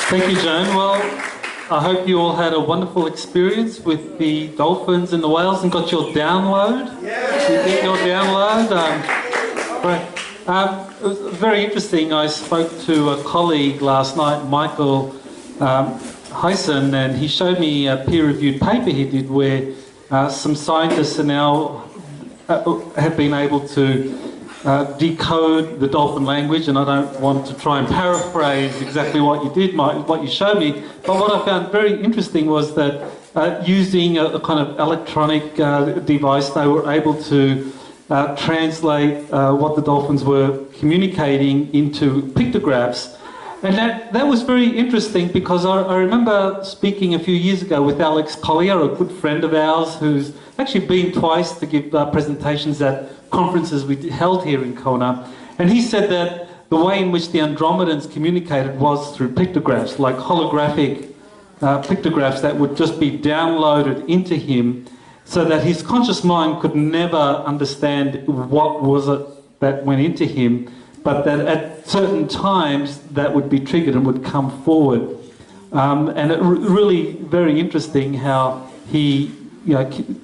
Thank you, Joan. Well, I hope you all had a wonderful experience with the dolphins and the whales and got your download. Yeah. You get your download. Great. It was very interesting. I spoke to a colleague last night, Michael Hyson, and he showed me a peer-reviewed paper he did where some scientists are now have been able to decode the dolphin language, and I don't want to try and paraphrase exactly what you did, what you showed me, but what I found very interesting was that using a kind of electronic device, they were able to translate what the dolphins were communicating into pictographs. And that was very interesting because I remember speaking a few years ago with Alex Collier, a good friend of ours, who's actually been twice to give presentations at conferences we held here in Kona, and he said that the way in which the Andromedans communicated was through pictographs, like holographic pictographs that would just be downloaded into him so that his conscious mind could never understand what was it that went into him, but that at certain times that would be triggered and would come forward. And it really very interesting how he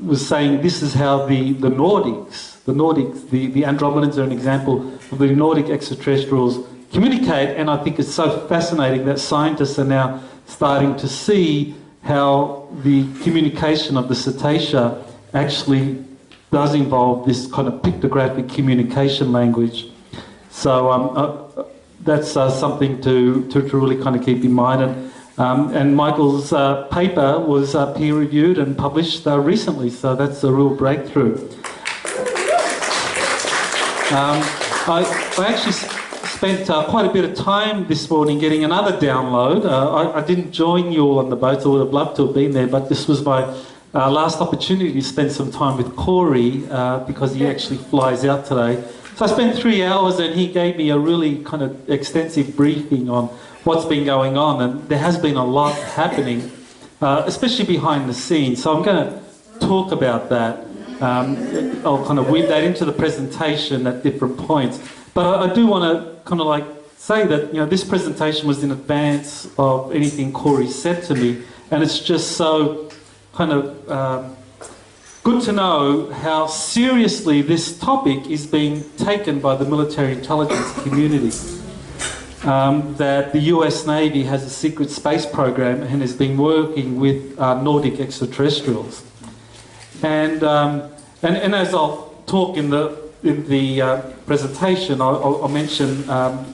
was saying this is how the Nordics, the Andromedans are an example of the Nordic extraterrestrials communicate, and I think it's so fascinating that scientists are now starting to see how the communication of the cetacea actually does involve this kind of pictographic communication language. So that's something to really kind of keep in mind. And Michael's paper was peer-reviewed and published recently, so that's a real breakthrough. I actually spent quite a bit of time this morning getting another download. I didn't join you all on the boat. I would have loved to have been there, but this was my last opportunity to spend some time with Corey because he actually flies out today. So I spent 3 hours and he gave me a really kind of extensive briefing on what's been going on, and there has been a lot happening, especially behind the scenes. So I'm going to talk about that. I'll kind of weave that into the presentation at different points. But I do want to kind of like say that, this presentation was in advance of anything Corey said to me, and it's just so kind of good to know how seriously this topic is being taken by the military intelligence community. That the US Navy has a secret space program and has been working with Nordic extraterrestrials. And as I'll talk in the presentation, I'll mention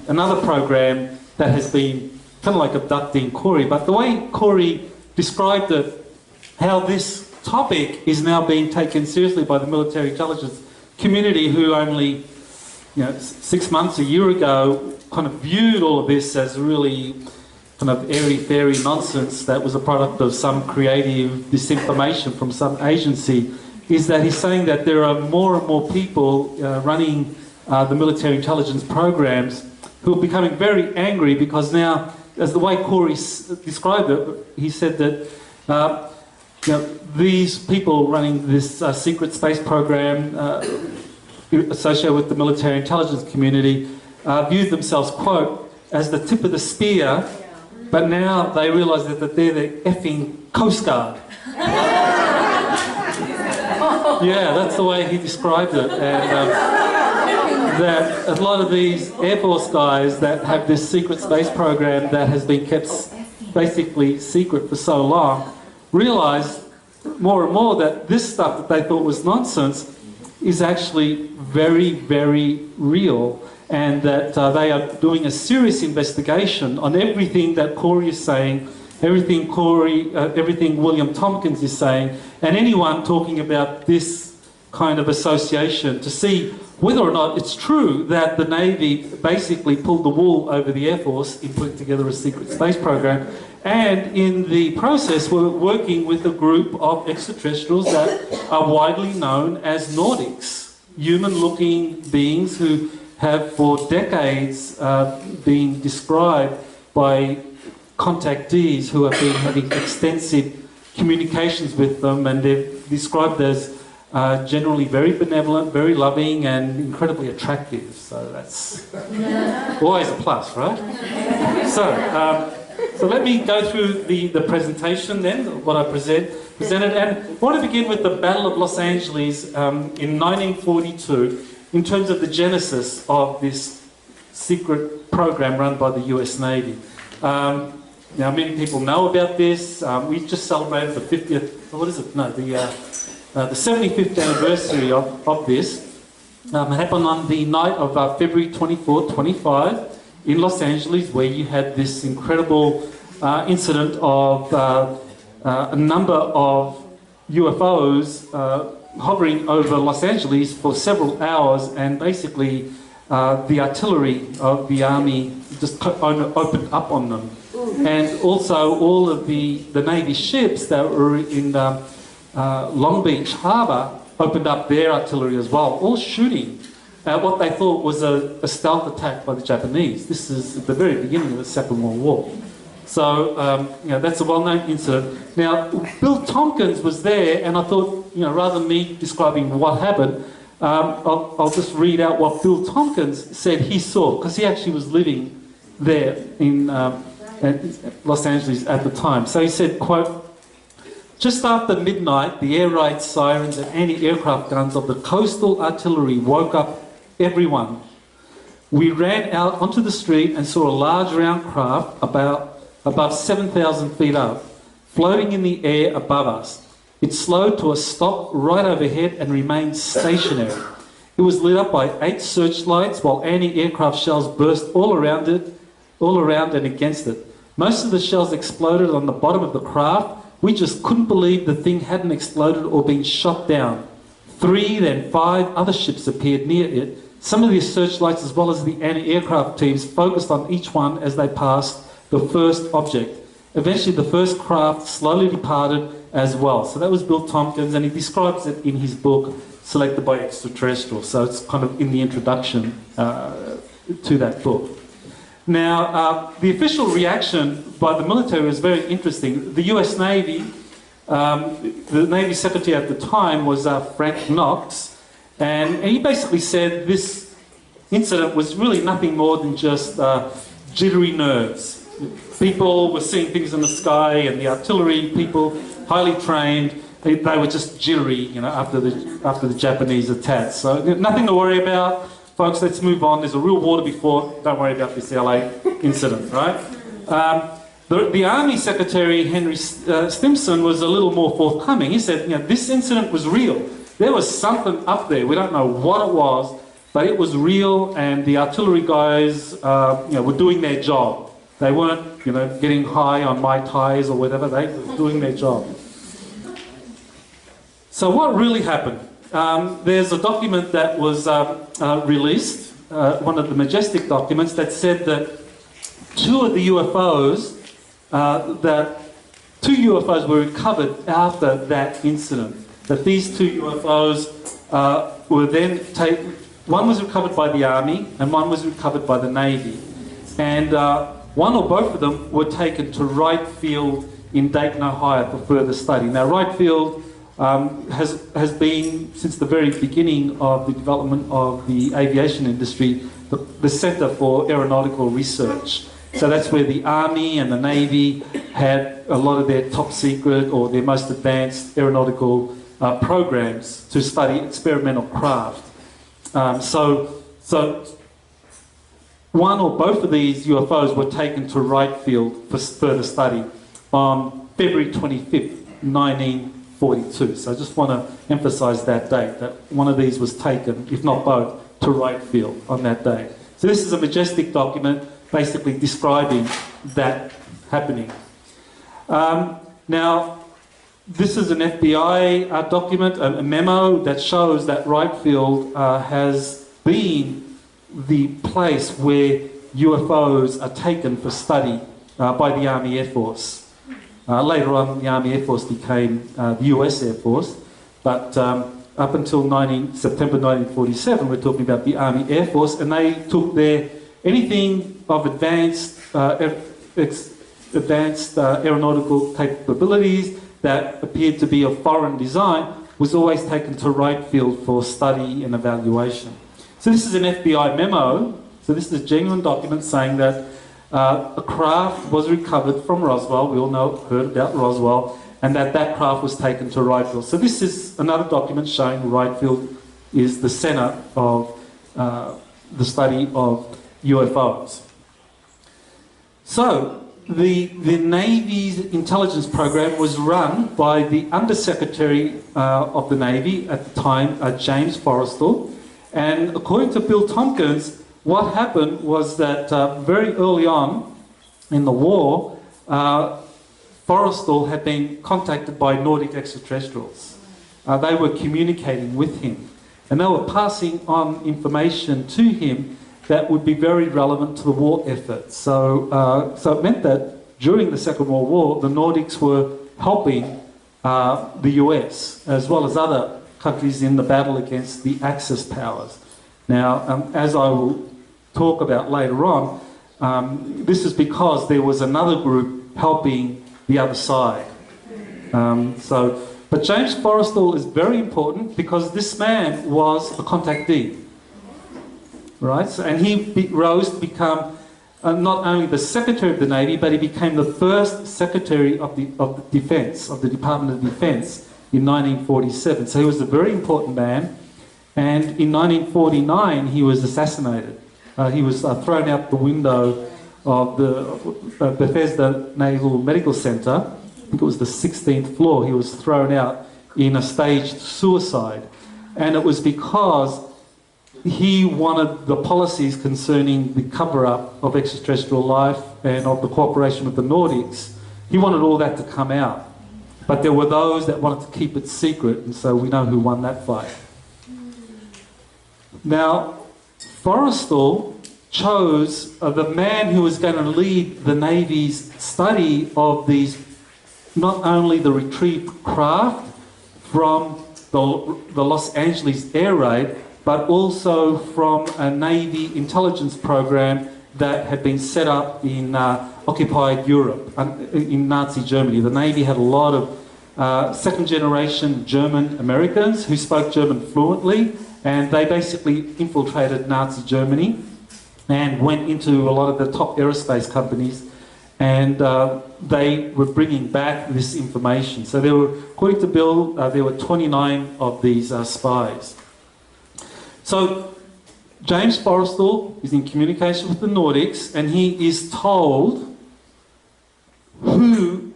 another program that has been kind of like abducting Corey. But the way Corey described it, how this topic is now being taken seriously by the military intelligence community, who only 6 months, a year ago, kind of viewed all of this as really kind of airy-fairy nonsense that was a product of some creative disinformation from some agency, is that he's saying that there are more and more people running the military intelligence programs who are becoming very angry because now, as the way Corey described it, he said that these people running this secret space program associated with the military intelligence community viewed themselves, quote, as the tip of the spear, but now they realise that they're the effing Coast Guard. Yeah, that's the way he described it. And that a lot of these Air Force guys that have this secret space program that has been kept basically secret for so long realise more and more that this stuff that they thought was nonsense is actually very, very real, and that they are doing a serious investigation on everything that Corey is saying, everything William Tompkins is saying, and anyone talking about this kind of association, to see whether or not it's true that the Navy basically pulled the wool over the Air Force in putting together a secret space program, and in the process we're working with a group of extraterrestrials that are widely known as Nordics, human-looking beings who have for decades been described by contactees who have been having extensive communications with them, and they're described as generally very benevolent, very loving, and incredibly attractive. So that's always a plus, right? So let me go through the presentation then, what I presented. And I want to begin with the Battle of Los Angeles in 1942 in terms of the genesis of this secret program run by the US Navy. Now, many people know about this. We just celebrated the 50th, what is it? No, the 75th anniversary of this. It happened on the night of February 24, 25 in Los Angeles, where you had this incredible incident of a number of UFOs hovering over Los Angeles for several hours, and basically the artillery of the army just opened up on them. And also all of the Navy ships that were in Long Beach Harbour opened up their artillery as well, all shooting at what they thought was a stealth attack by the Japanese. This is at the very beginning of the Second World War. So, that's a well-known incident. Now, Bill Tompkins was there, and I thought, rather than me describing what happened, I'll just read out what Bill Tompkins said he saw, because he actually was living there in Los Angeles at the time. So he said, quote, "Just after midnight, the air raid sirens and anti-aircraft guns of the coastal artillery woke up everyone. We ran out onto the street and saw a large round craft above 7,000 feet up, floating in the air above us. It slowed to a stop right overhead and remained stationary. It was lit up by 8 searchlights while anti-aircraft shells burst all around and against it. Most of the shells exploded on the bottom of the craft. We just couldn't believe the thing hadn't exploded or been shot down. 3, then 5 other ships appeared near it. Some of the searchlights as well as the anti-aircraft teams focused on each one as they passed the first object. Eventually the first craft slowly departed as well." So that was Bill Tompkins, and he describes it in his book, Selected by Extraterrestrials. So it's kind of in the introduction to that book. Now, the official reaction by the military was very interesting. The US Navy, the Navy Secretary at the time was Frank Knox, and he basically said this incident was really nothing more than just jittery nerves. People were seeing things in the sky, and the artillery people, highly trained, they were just jittery, after the Japanese attack. So nothing to worry about. Folks, let's move on. There's a real war to be fought. Don't worry about this LA incident, right? The Army Secretary, Henry Stimson, was a little more forthcoming. He said, this incident was real. There was something up there. We don't know what it was, but it was real, and the artillery guys, were doing their job. They weren't, getting high on Mai Tais or whatever. They were doing their job. So what really happened? There's a document that was released, one of the Majestic documents, that said that 2 of the UFOs, two UFOs were recovered after that incident. That these 2 UFOs were then taken. One was recovered by the Army, and one was recovered by the Navy. And one or both of them were taken to Wright Field in Dayton, Ohio for further study. Now, Wright Field has been, since the very beginning of the development of the aviation industry, the centre for aeronautical research. So that's where the Army and the Navy had a lot of their top secret or their most advanced aeronautical programs to study experimental craft. So one or both of these UFOs were taken to Wright Field for further study on February 25th, 1942. So I just want to emphasise that date, that one of these was taken, if not both, to Wright Field on that day. So this is a Majestic document basically describing that happening. Now, this is an FBI document, a memo that shows that Wright Field has been the place where UFOs are taken for study by the Army Air Force. Later on, the Army Air Force became the US Air Force, but up until September 1947, we're talking about the Army Air Force, and they took anything of advanced aeronautical capabilities that appeared to be of foreign design was always taken to Wright Field for study and evaluation. So this is an FBI memo. So this is a genuine document saying that a craft was recovered from Roswell. We all heard about Roswell, and that craft was taken to Wright Field. So this is another document showing Wright Field is the centre of the study of UFOs. So the Navy's intelligence program was run by the Undersecretary of the Navy at the time, James Forrestal. And according to Bill Tompkins, what happened was that very early on in the war, Forrestal had been contacted by Nordic extraterrestrials. They were communicating with him, and they were passing on information to him that would be very relevant to the war effort. So it meant that during the Second World War, the Nordics were helping the US, as well as other countries in the battle against the Axis powers. Now, as I will talk about later on, this is because there was another group helping the other side. But James Forrestal is very important because this man was a contactee, right? So, and he rose to become not only the Secretary of the Navy, but he became the first Secretary of the Defence, of the Department of Defence in 1947. So he was a very important man. And in 1949, he was assassinated. He was thrown out the window of the Bethesda Naval Medical Centre. I think it was the 16th floor. He was thrown out in a staged suicide. And it was because he wanted the policies concerning the cover-up of extraterrestrial life and of the cooperation with the Nordics. He wanted all that to come out. But there were those that wanted to keep it secret, and so we know who won that fight. Now, Forrestal chose the man who was going to lead the Navy's study of these, not only the retrieved craft from the Los Angeles air raid, but also from a Navy intelligence program that had been set up in occupied Europe, in Nazi Germany. The Navy had a lot of second-generation German Americans who spoke German fluently, and they basically infiltrated Nazi Germany and went into a lot of the top aerospace companies, and they were bringing back this information. So there were, according to Bill, there were 29 of these spies. So James Forrestal is in communication with the Nordics, and he is told who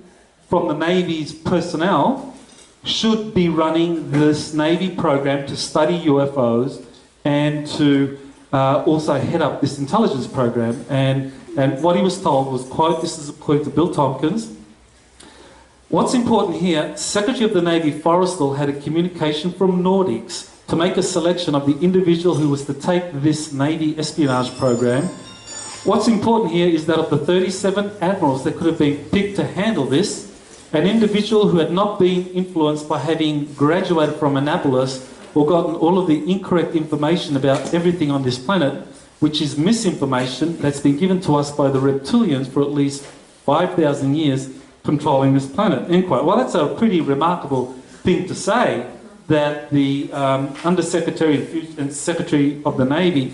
from the Navy's personnel should be running this Navy program to study UFOs and to also head up this intelligence program. And what he was told was, quote, this is according to Bill Tompkins, what's important here, Secretary of the Navy Forrestal had a communication from Nordics to make a selection of the individual who was to take this Navy espionage program. What's important here is that of the 37 admirals that could have been picked to handle this, an individual who had not been influenced by having graduated from Annapolis or gotten all of the incorrect information about everything on this planet, which is misinformation that's been given to us by the Reptilians for at least 5,000 years controlling this planet, end quote. Well, that's a pretty remarkable thing to say, that the Undersecretary and Secretary of the Navy,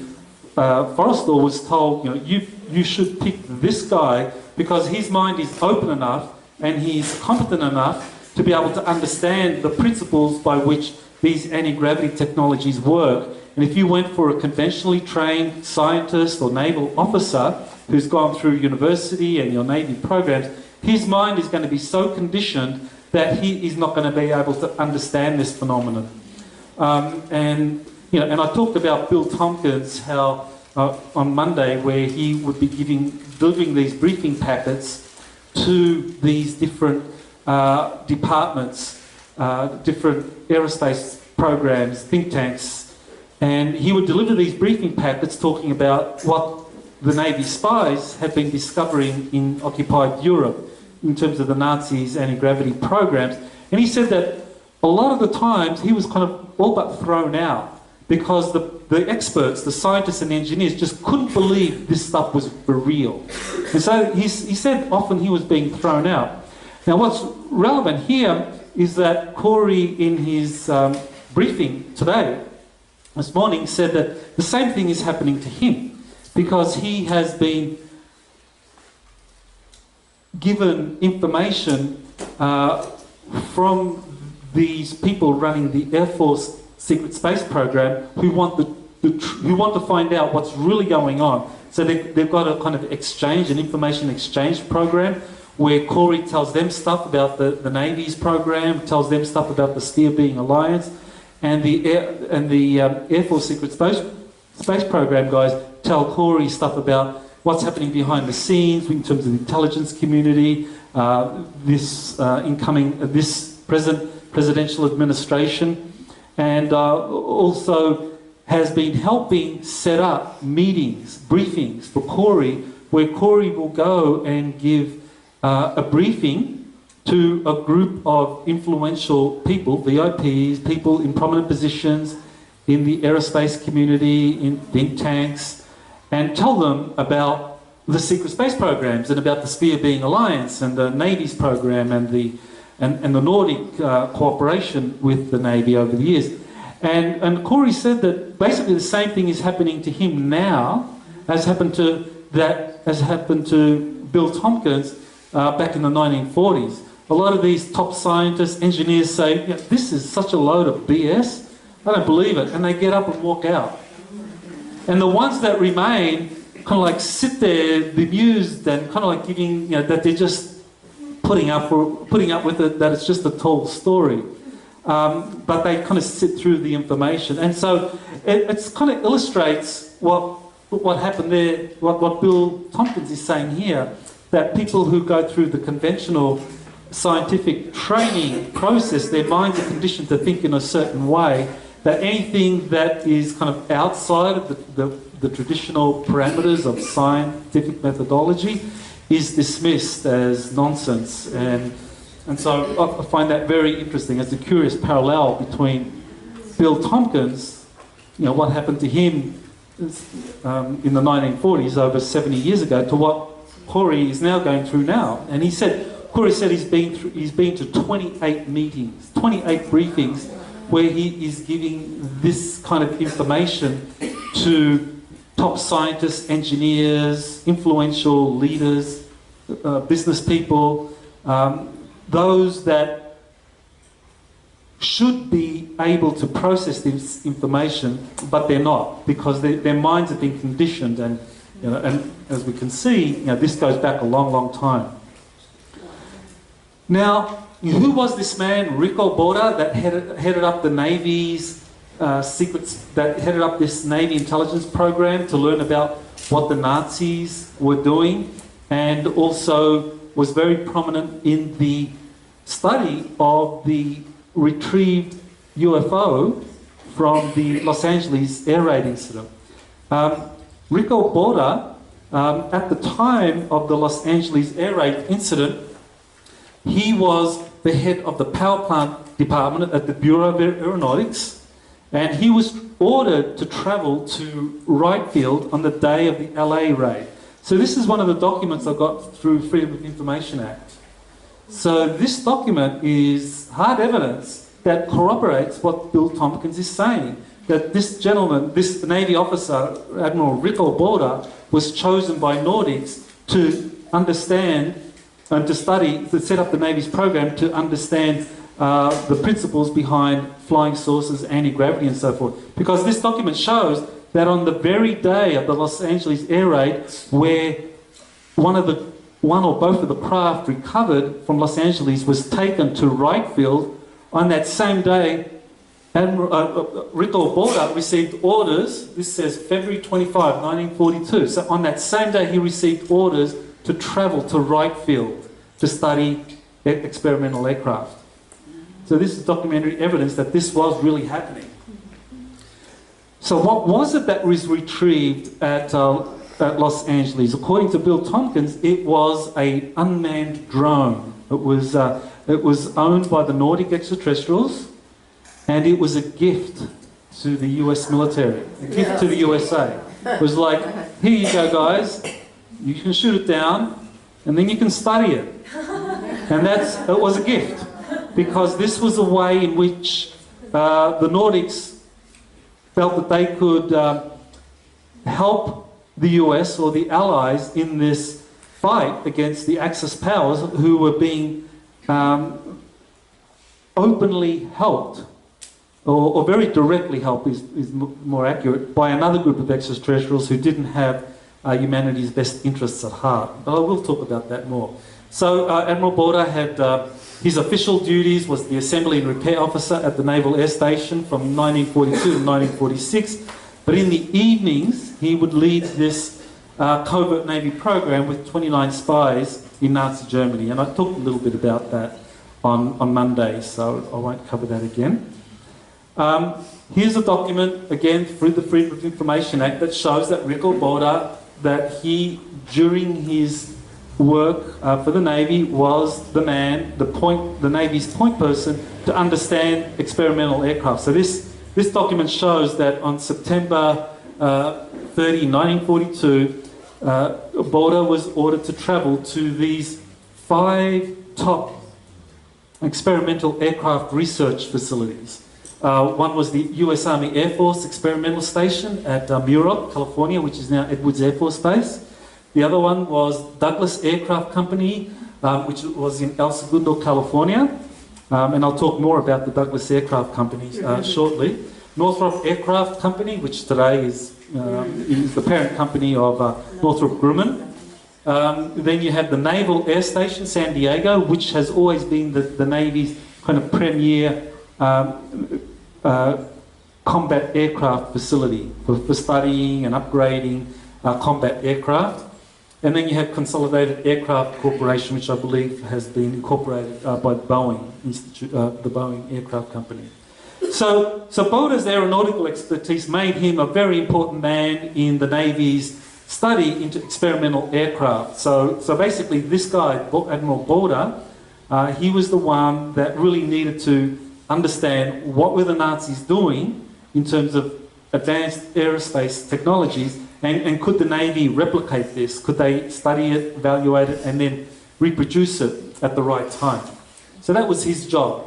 Forrestal, was told, you know, you should pick this guy because his mind is open enough and he's competent enough to be able to understand the principles by which these anti-gravity technologies work. And if you went for a conventionally trained scientist or naval officer who's gone through university and your Navy programs, his mind is going to be so conditioned that he is not going to be able to understand this phenomenon. And I talked about Bill Tompkins, how on Monday, where he would be delivering these briefing packets to these different departments, different aerospace programs, think tanks, and he would deliver these briefing packets talking about what the Navy spies had been discovering in occupied Europe in terms of the Nazis' anti-gravity programs. And he said that a lot of the times he was kind of all but thrown out because the experts, the scientists and engineers just couldn't believe this stuff was for real. And so he said often he was being thrown out. Now what's relevant here is that Corey, in his briefing today, this morning, said that the same thing is happening to him because he has been given information from these people running the Air Force secret space program who want who want to find out what's really going on. So they've got a kind of exchange, an information exchange program, where Corey tells them stuff about the Navy's program, tells them stuff about the Sphere Being Alliance, and the Air Force secret space program guys tell Corey stuff about what's happening behind the scenes in terms of the intelligence community, this present presidential administration, and also has been helping set up meetings, briefings for Corey, where Corey will go and give a briefing to a group of influential people, VIPs, people in prominent positions in the aerospace community, in think tanks, and tell them about the secret space programs and about the Sphere Being Alliance and the Navy's program and the Nordic cooperation with the Navy over the years. And Corey said that basically the same thing is happening to him now as happened to Bill Tompkins back in the 1940s. A lot of these top scientists, engineers say, yeah, this is such a load of BS, I don't believe it, and they get up and walk out. And the ones that remain kind of like sit there bemused and kind of like giving, that they're just putting up with it, that it's just a tall story. But they kind of sit through the information. And so it kind of illustrates what happened there, what Bill Tompkins is saying here, that people who go through the conventional scientific training process, their minds are conditioned to think in a certain way, that anything that is kind of outside of the traditional parameters of scientific methodology is dismissed as nonsense. And so I find that very interesting as a curious parallel between Bill Tompkins, what happened to him in the 1940s, over 70 years ago, to what Corey is now going through now. And Corey said he's been to 28 meetings, 28 briefings, where he is giving this kind of information to top scientists, engineers, influential leaders, business people, those that should be able to process this information, but they're not, because their minds have been conditioned, and as we can see, this goes back a long, long time. Now, who was this man, Rico Borda, that headed up the Navy's that headed up this Navy intelligence program to learn about what the Nazis were doing, and also was very prominent in the study of the retrieved UFO from the Los Angeles air raid incident. Rico Borda, at the time of the Los Angeles air raid incident, he was the head of the power plant department at the Bureau of Aeronautics, and he was ordered to travel to Wright Field on the day of the LA raid. So this is one of the documents I got through Freedom of Information Act. So this document is hard evidence that corroborates what Bill Tompkins is saying, that this gentleman, this Navy officer, Admiral Rico Borda, was chosen by Nordics to understand and to study, to set up the Navy's program to understand the principles behind flying saucers, anti-gravity and so forth. Because this document shows that on the very day of the Los Angeles air raid, where one or both of the craft recovered from Los Angeles was taken to Wright Field, on that same day, Rico Borda received orders. This says February 25, 1942. So on that same day, he received orders to travel to Wright Field to study experimental aircraft. So this is documentary evidence that this was really happening. So what was it that was retrieved at Los Angeles? According to Bill Tompkins, it was an unmanned drone. It was owned by the Nordic extraterrestrials, and it was a gift to the US military, a gift to the USA. It was like, here you go guys, you can shoot it down, and then you can study it. And it was a gift, because this was a way in which the Nordics felt that they could help the US or the Allies in this fight against the Axis powers who were being openly helped, or very directly helped is more accurate, by another group of extraterrestrials who didn't have humanity's best interests at heart. But I will talk about that more. So Admiral Borda had his official duties was the Assembly and Repair Officer at the Naval Air Station from 1942 to 1946. But in the evenings, he would lead this covert Navy program with 29 spies in Nazi Germany. And I talked a little bit about that on Monday, so I won't cover that again. Here's a document, again, through the Freedom of Information Act, that shows that Rico Borda, that he, during his work for the Navy, was the man, the Navy's point person to understand experimental aircraft. So this document shows that on September 30, 1942, Borda was ordered to travel to these 5 top experimental aircraft research facilities. One was the US Army Air Force Experimental Station at Muroc, California, which is now Edwards Air Force Base. The other one was Douglas Aircraft Company, which was in El Segundo, California. And I'll talk more about the Douglas Aircraft Company shortly. Northrop Aircraft Company, which today is the parent company of Northrop Grumman. Then you have the Naval Air Station, San Diego, which has always been the Navy's kind of premier combat aircraft facility for studying and upgrading combat aircraft. And then you have Consolidated Aircraft Corporation, which I believe has been incorporated by Boeing Institute, the Boeing Aircraft Company. So Borda's aeronautical expertise made him a very important man in the Navy's study into experimental aircraft. So basically this guy, Admiral Borda, he was the one that really needed to understand what were the Nazis doing in terms of advanced aerospace technologies, and could the Navy replicate this? Could they study it, evaluate it, and then reproduce it at the right time? So that was his job.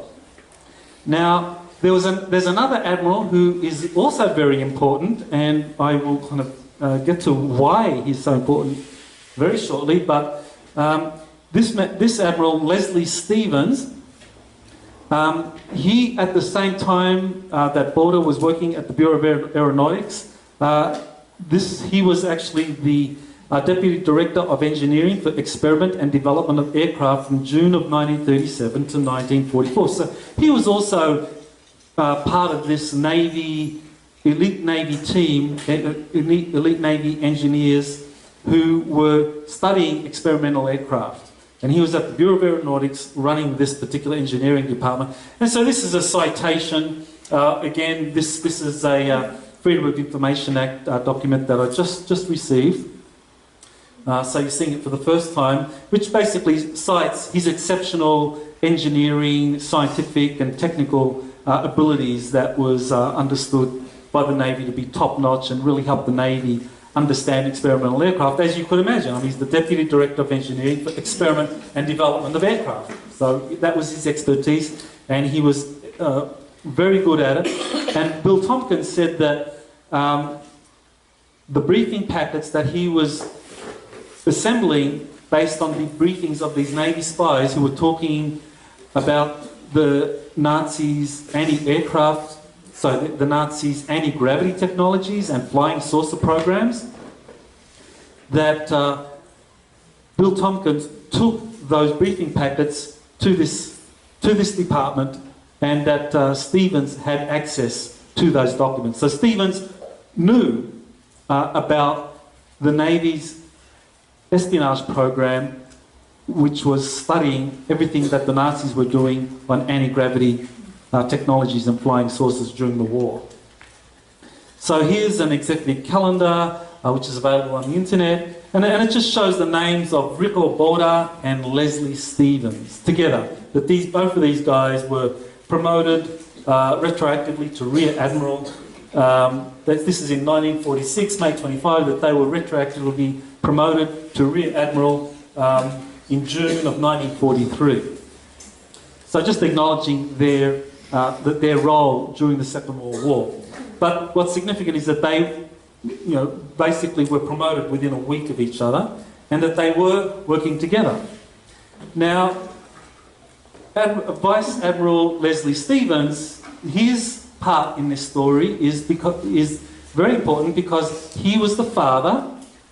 Now, there's another admiral who is also very important, and I will kind of get to why he's so important very shortly, but this Admiral, Leslie Stevens, he, at the same time that Borda was working at the Bureau of Aeronautics, he was actually the Deputy Director of Engineering for Experiment and Development of Aircraft from June of 1937 to 1944. So he was also part of this elite Navy team, elite Navy engineers who were studying experimental aircraft. And he was at the Bureau of Aeronautics running this particular engineering department. And so this is a citation. Again, this is a Freedom of Information Act document that I just received. So you're seeing it for the first time, which basically cites his exceptional engineering, scientific and technical abilities that was understood by the Navy to be top-notch and really helped the Navy understand experimental aircraft. As you could imagine, he's the Deputy Director of Engineering for Experiment and Development of Aircraft. So that was his expertise, and he was very good at it. And Bill Tompkins said that the briefing packets that he was assembling based on the briefings of these Navy spies who were talking about the Nazis' anti-aircraft, so the Nazis' anti-gravity technologies and flying saucer programs, that Bill Tompkins took those briefing packets to this department, and that Stevens had access to those documents. So Stevens knew about the Navy's espionage program, which was studying everything that the Nazis were doing on anti-gravity technologies and flying saucers during the war. So here's an executive calendar, which is available on the internet, and it just shows the names of Rico Borda and Leslie Stevens together. That both of these guys were promoted retroactively to Rear Admiral. This is in 1946, May 25, that they were retroactively promoted to Rear Admiral in June of 1943. So just acknowledging their role during the Second World War. But what's significant is that they, basically were promoted within a week of each other, and that they were working together. Now, Vice Admiral Leslie Stevens, his part in this story is very important because he was the father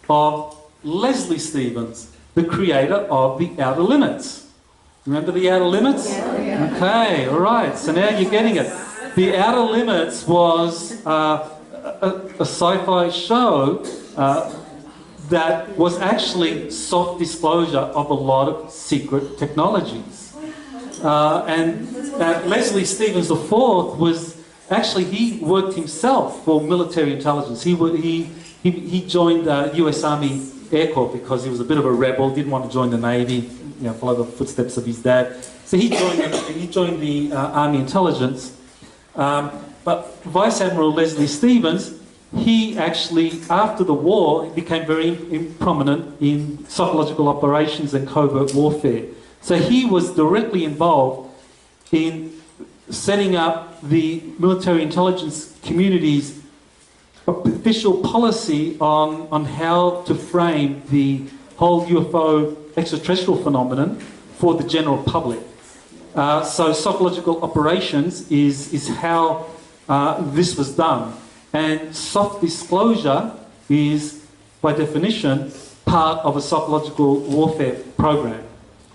of Leslie Stevens, the creator of the Outer Limits. Remember the Outer Limits? Yeah. Okay, all right, so now you're getting it. The Outer Limits was a sci-fi show that was actually soft disclosure of a lot of secret technologies. And Leslie Stevens IV was actually, he worked himself for military intelligence. He joined US Army Air Corps because he was a bit of a rebel, didn't want to join the Navy, follow the footsteps of his dad. So he joined the Army Intelligence. But Vice Admiral Leslie Stevens, he actually, after the war, became very prominent in psychological operations and covert warfare. So he was directly involved in setting up the military intelligence community's official policy on how to frame the whole UFO extraterrestrial phenomenon for the general public. So psychological operations is how this was done. And soft disclosure is, by definition, part of a psychological warfare program.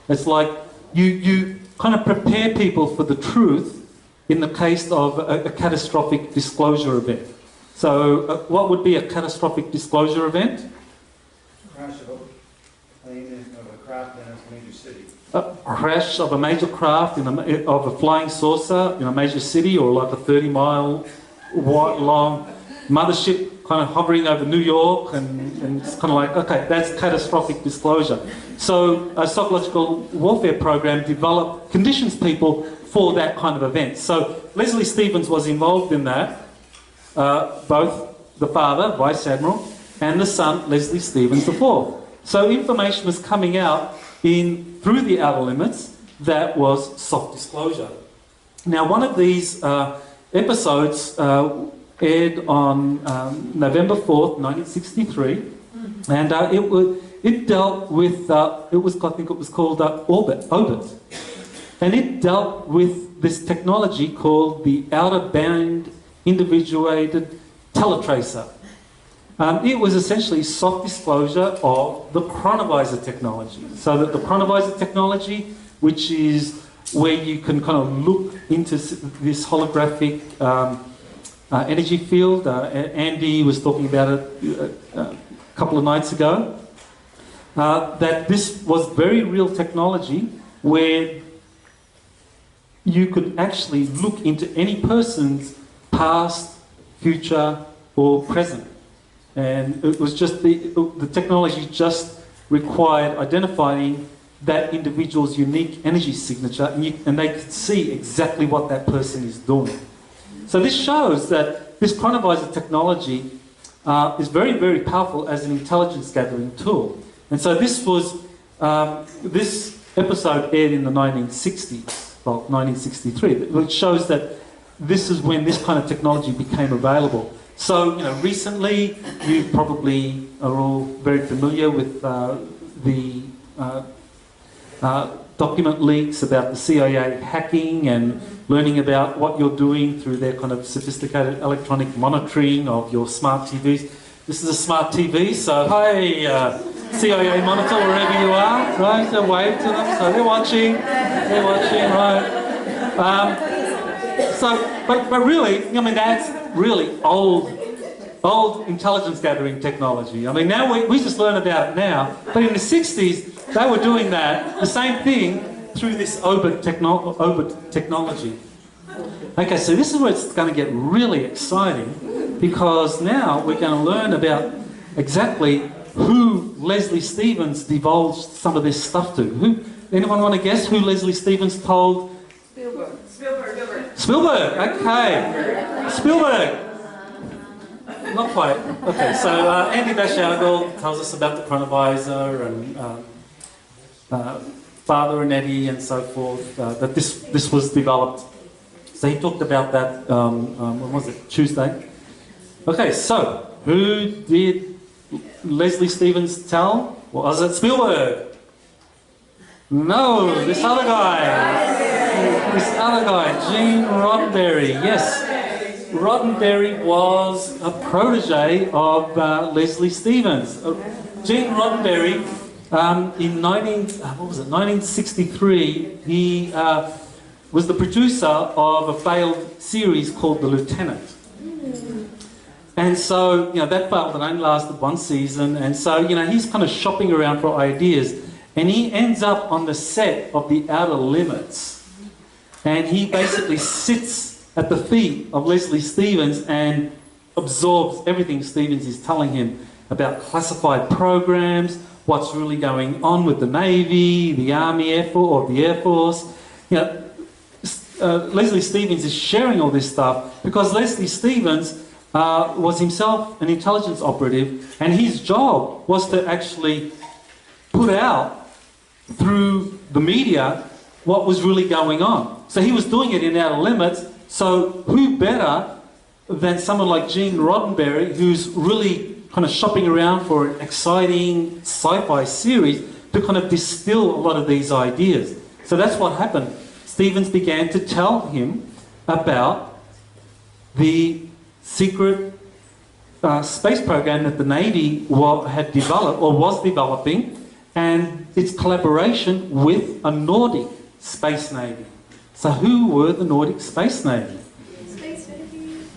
It's like you kind of prepare people for the truth in the case of a catastrophic disclosure event. So what would be a catastrophic disclosure event? Crash of a craft in a major city. A crash of a major craft of a flying saucer in a major city, or like a 30-mile long mothership kind of hovering over New York, and it's kind of like, okay, that's catastrophic disclosure. So a psychological warfare program conditions people for that kind of event. So Leslie Stevens was involved in that, both the father, Vice Admiral, and the son, Leslie Stevens IV. So information was coming out through the Outer Limits that was soft disclosure. Now, one of these episodes aired on November 4th, 1963, and it dealt with, I think it was called Orbit, and it dealt with this technology called the outer band individuated teletracer. It was essentially soft disclosure of the chronovisor technology. So that the chronovisor technology, which is where you can kind of look into this holographic energy field. Andy was talking about it a couple of nights ago. That this was very real technology where you could actually look into any person's past, future, or present. And it was just the technology just required identifying that individual's unique energy signature, and they could see exactly what that person is doing. So this shows that this chronovisor technology is very, very powerful as an intelligence gathering tool. And so this episode aired in the 1960s, well, 1963, which shows that this is when this kind of technology became available. So, recently you probably are all very familiar with the document leaks about the CIA hacking and learning about what you're doing through their kind of sophisticated electronic monitoring of your smart TVs. This is a smart TV, so hi, CIA monitor, wherever you are, right? So wave to them, so they're watching, right? But really, that's really old intelligence gathering technology. Now we just learn about it now, but in the 60s, they were doing that, the same thing, through this Orbit technology. Okay, so this is where it's going to get really exciting, because now we're going to learn about exactly who Leslie Stevens divulged some of this stuff to. Anyone want to guess who Leslie Stevens told? Spielberg, okay. Spielberg. Not quite. Okay, so Andy Bashaugal tells us about the chronovisor and Father and Eddie and so forth, that this was developed. So he talked about that, when was it, Tuesday? Okay, so who did Leslie Stevens tell Was it Spielberg? No, this other guy. This other guy, Gene Roddenberry. Yes. Roddenberry was a protege of Leslie Stevens. Gene Roddenberry, in 1963, he was the producer of a failed series called The Lieutenant. And so, that failed. It only lasted one season. And so, he's kind of shopping around for ideas. And he ends up on the set of The Outer Limits. And he basically sits at the feet of Leslie Stevens and absorbs everything Stevens is telling him about classified programs, what's really going on with the Navy, the Army, Air Force, or the Air Force. Leslie Stevens is sharing all this stuff because Leslie Stevens was himself an intelligence operative, and his job was to actually put out through the media what was really going on. So he was doing it in Outer Limits. So who better than someone like Gene Roddenberry, who's really kind of shopping around for an exciting sci-fi series to kind of distill a lot of these ideas. So that's what happened. Stevens began to tell him about the secret space program that the Navy had developed or was developing, and its collaboration with a Nordic space navy. So who were the Nordic space navy?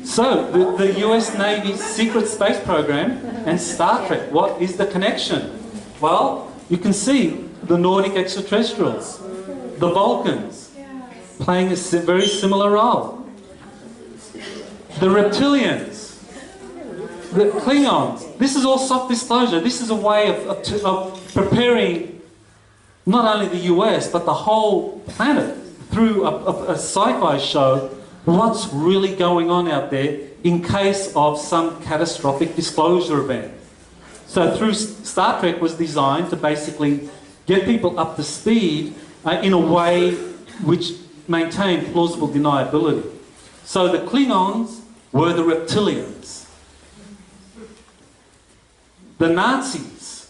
So the US Navy's secret space program and Star Trek, what is the connection? Well, you can see the Nordic extraterrestrials, the Vulcans, playing a very similar role. The Reptilians, the Klingons. This is all soft disclosure. This is a way of preparing not only the US, but the whole planet through a sci-fi show, what's really going on out there in case of some catastrophic disclosure event. So through Star Trek was designed to basically get people up to speed in a way which maintained plausible deniability. So the Klingons were the Reptilians. The Nazis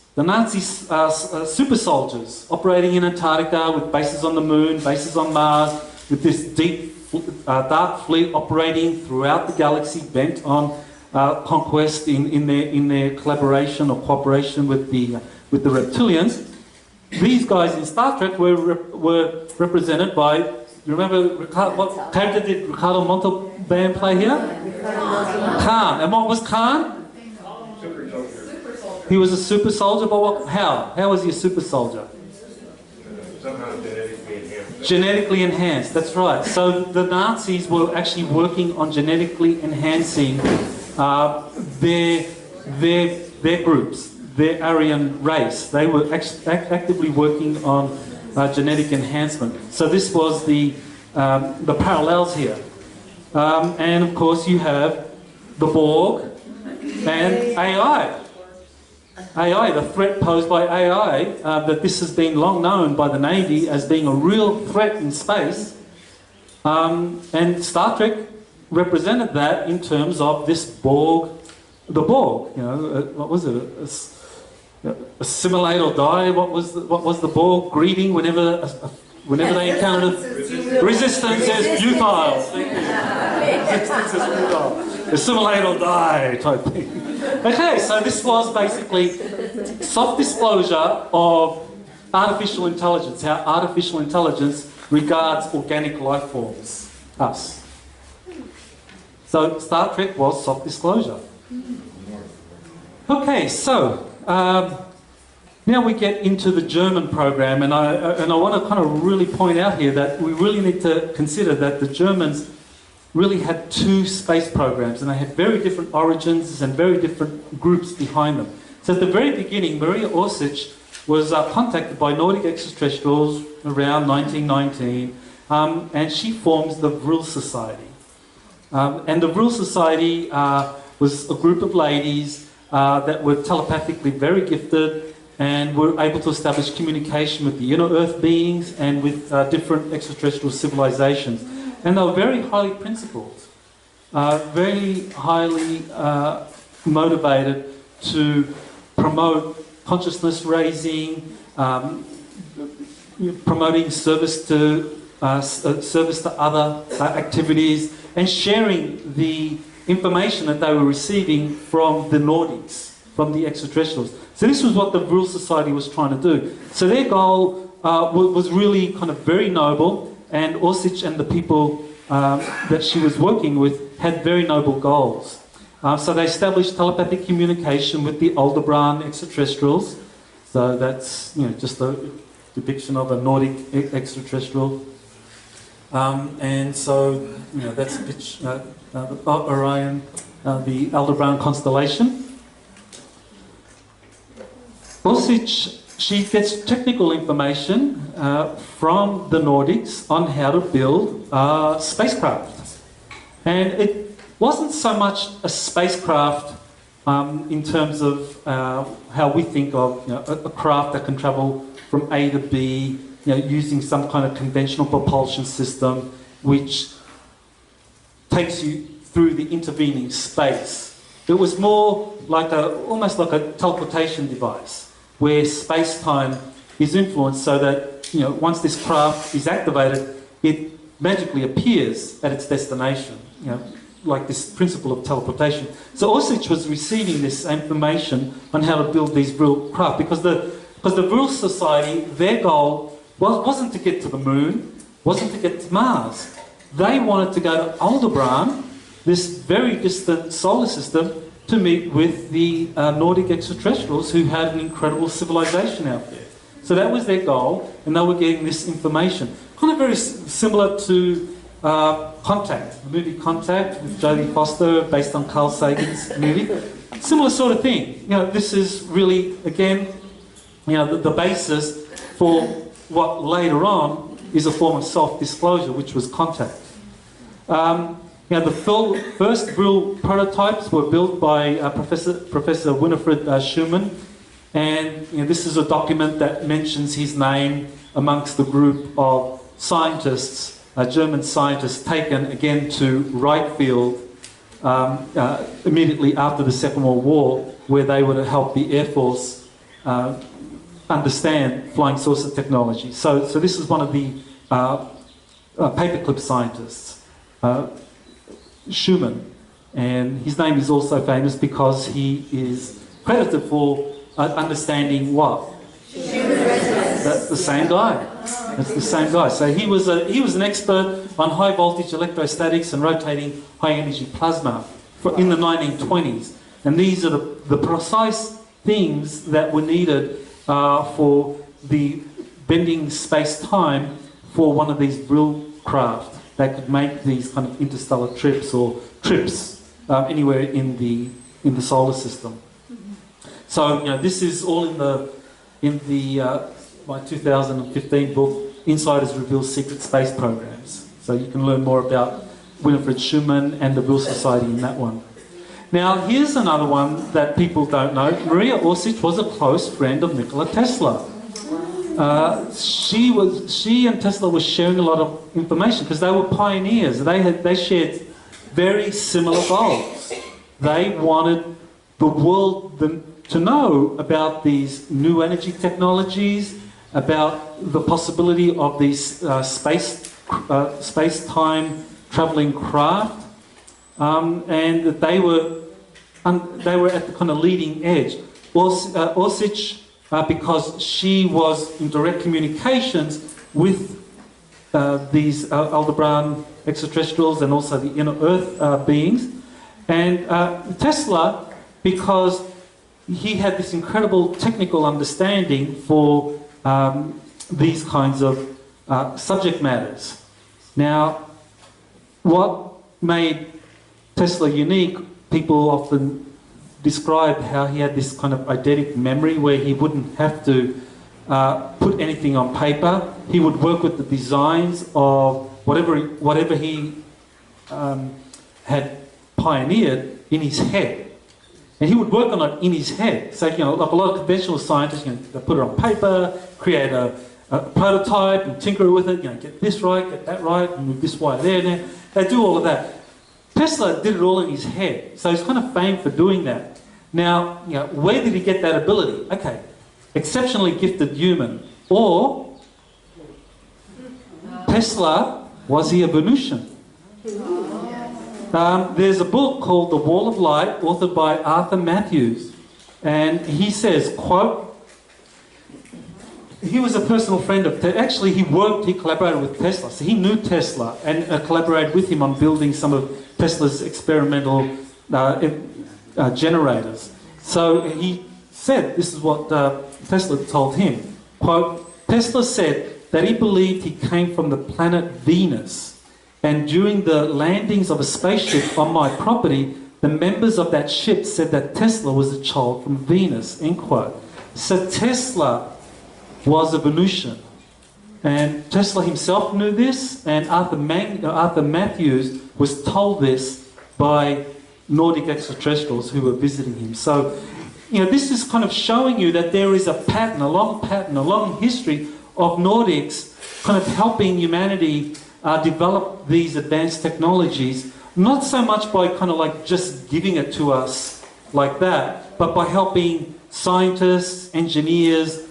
super soldiers operating in Antarctica with bases on the moon, bases on Mars, with this deep dark fleet operating throughout the galaxy, bent on conquest in their collaboration or cooperation with the Reptilians. These guys in Star Trek were represented by, you remember what character did Ricardo Montalban play here? Khan. And what was Khan? He was a super soldier, but how? How was he a super soldier? Somehow genetically enhanced. Genetically enhanced, that's right. So the Nazis were actually working on genetically enhancing their groups, their Aryan race. They were actively working on genetic enhancement. So this was the parallels here. And of course you have the Borg and AI. AI, the threat posed by AI, that this has been long known by the Navy as being a real threat in space. And Star Trek represented that in terms of this Borg, the Borg, what was it? Assimilate or die. What was the Borg greeting whenever they encountered resistance is futile. Resistance is futile. Assimilate or die type thing. Okay, so this was basically soft disclosure of artificial intelligence, how artificial intelligence regards organic life forms, us. So Star Trek was soft disclosure. Okay, so now we get into the German program, and I want to kind of really point out here that we really need to consider that the Germans really had two space programs, and they had very different origins and very different groups behind them. So at the very beginning, Maria Orsich was contacted by Nordic extraterrestrials around 1919, and she forms the Vril Society. And the Vril Society was a group of ladies that were telepathically very gifted and were able to establish communication with the inner Earth beings and with different extraterrestrial civilizations. And they were very highly principled, very highly motivated to promote consciousness raising, promoting service to other activities, and sharing the information that they were receiving from the Nordics, from the extraterrestrials. So this was what the Vril Society was trying to do. So their goal was really kind of very noble, and Orsich and the people that she was working with had very noble goals. So they established telepathic communication with the Aldebaran extraterrestrials. So that's just a depiction of a Nordic extraterrestrial. And so that's a pitch, Orion, the Aldebaran constellation. Orsich, she gets technical information from the Nordics on how to build spacecraft. And it wasn't so much a spacecraft in terms of how we think of a craft that can travel from A to B, using some kind of conventional propulsion system which takes you through the intervening space. It was more like almost like a teleportation device, where space-time is influenced so that once this craft is activated, it magically appears at its destination. Like this principle of teleportation. So Orsich was receiving this information on how to build these Vril craft, because the Vril Society, their goal wasn't to get to the moon, wasn't to get to Mars. They wanted to go to Aldebaran, this very distant solar system, to meet with the Nordic extraterrestrials who had an incredible civilization out there. So that was their goal, and they were getting this information. Kind of very similar to Contact, the movie Contact with Jodie Foster, based on Carl Sagan's movie. Similar sort of thing. This is really, again, the basis for what later on is a form of self-disclosure, which was Contact. The first Vril prototypes were built by Professor Winifred Schumann, and this is a document that mentions his name amongst the group of scientists, German scientists, taken again to Wright Field immediately after the Second World War, where they were to help the Air Force understand flying saucer technology. So this is one of the paperclip scientists, Schumann, and his name is also famous because he is credited for understanding what? That's the same guy. That's the same guy. So he was an expert on high voltage electrostatics and rotating high energy plasma in the 1920s. And these are the precise things that were needed for the bending space-time for one of these Vril craft that could make these kind of interstellar trips or trips anywhere in the solar system. So this is all in the my 2015 book, Insiders Reveal Secret Space Programs. So you can learn more about Winifred Schumann and the Vril Society in that one. Now here's another one that people don't know. Maria Orsich was a close friend of Nikola Tesla. She and Tesla were sharing a lot of information because they were pioneers. They shared very similar goals. They wanted the world to know about these new energy technologies, about the possibility of these space-time traveling craft, and that they were at the kind of leading edge. Orsich, because she was in direct communications with these Aldebaran extraterrestrials and also the inner Earth beings, and Tesla, because he had this incredible technical understanding for these kinds of subject matters. Now, what made Tesla unique, people often describe how he had this kind of eidetic memory where he wouldn't have to put anything on paper. He would work with the designs of whatever he had pioneered in his head. And he would work on it in his head. So, like a lot of conventional scientists, they put it on paper, create a prototype and tinker with it, get this right, get that right, and move this wire there. They do all of that. Tesla did it all in his head. So he's kind of famed for doing that. Now, where did he get that ability? Okay, exceptionally gifted human, or Tesla was the evolution. There's a book called The Wall of Light, authored by Arthur Matthews, and he says, quote, he was a personal friend of actually he collaborated with Tesla, so he knew Tesla and collaborated with him on building some of Tesla's experimental generators. So he said, this is what Tesla told him, quote, Tesla said that he believed he came from the planet Venus, and during the landings of a spaceship on my property, the members of that ship said that Tesla was a child from Venus, end quote. So Tesla was evolution. And Tesla himself knew this, and Arthur Matthews was told this by Nordic extraterrestrials who were visiting him. So, this is kind of showing you that there is a long history of Nordics kind of helping humanity develop these advanced technologies, not so much by kind of like just giving it to us like that, but by helping scientists, engineers,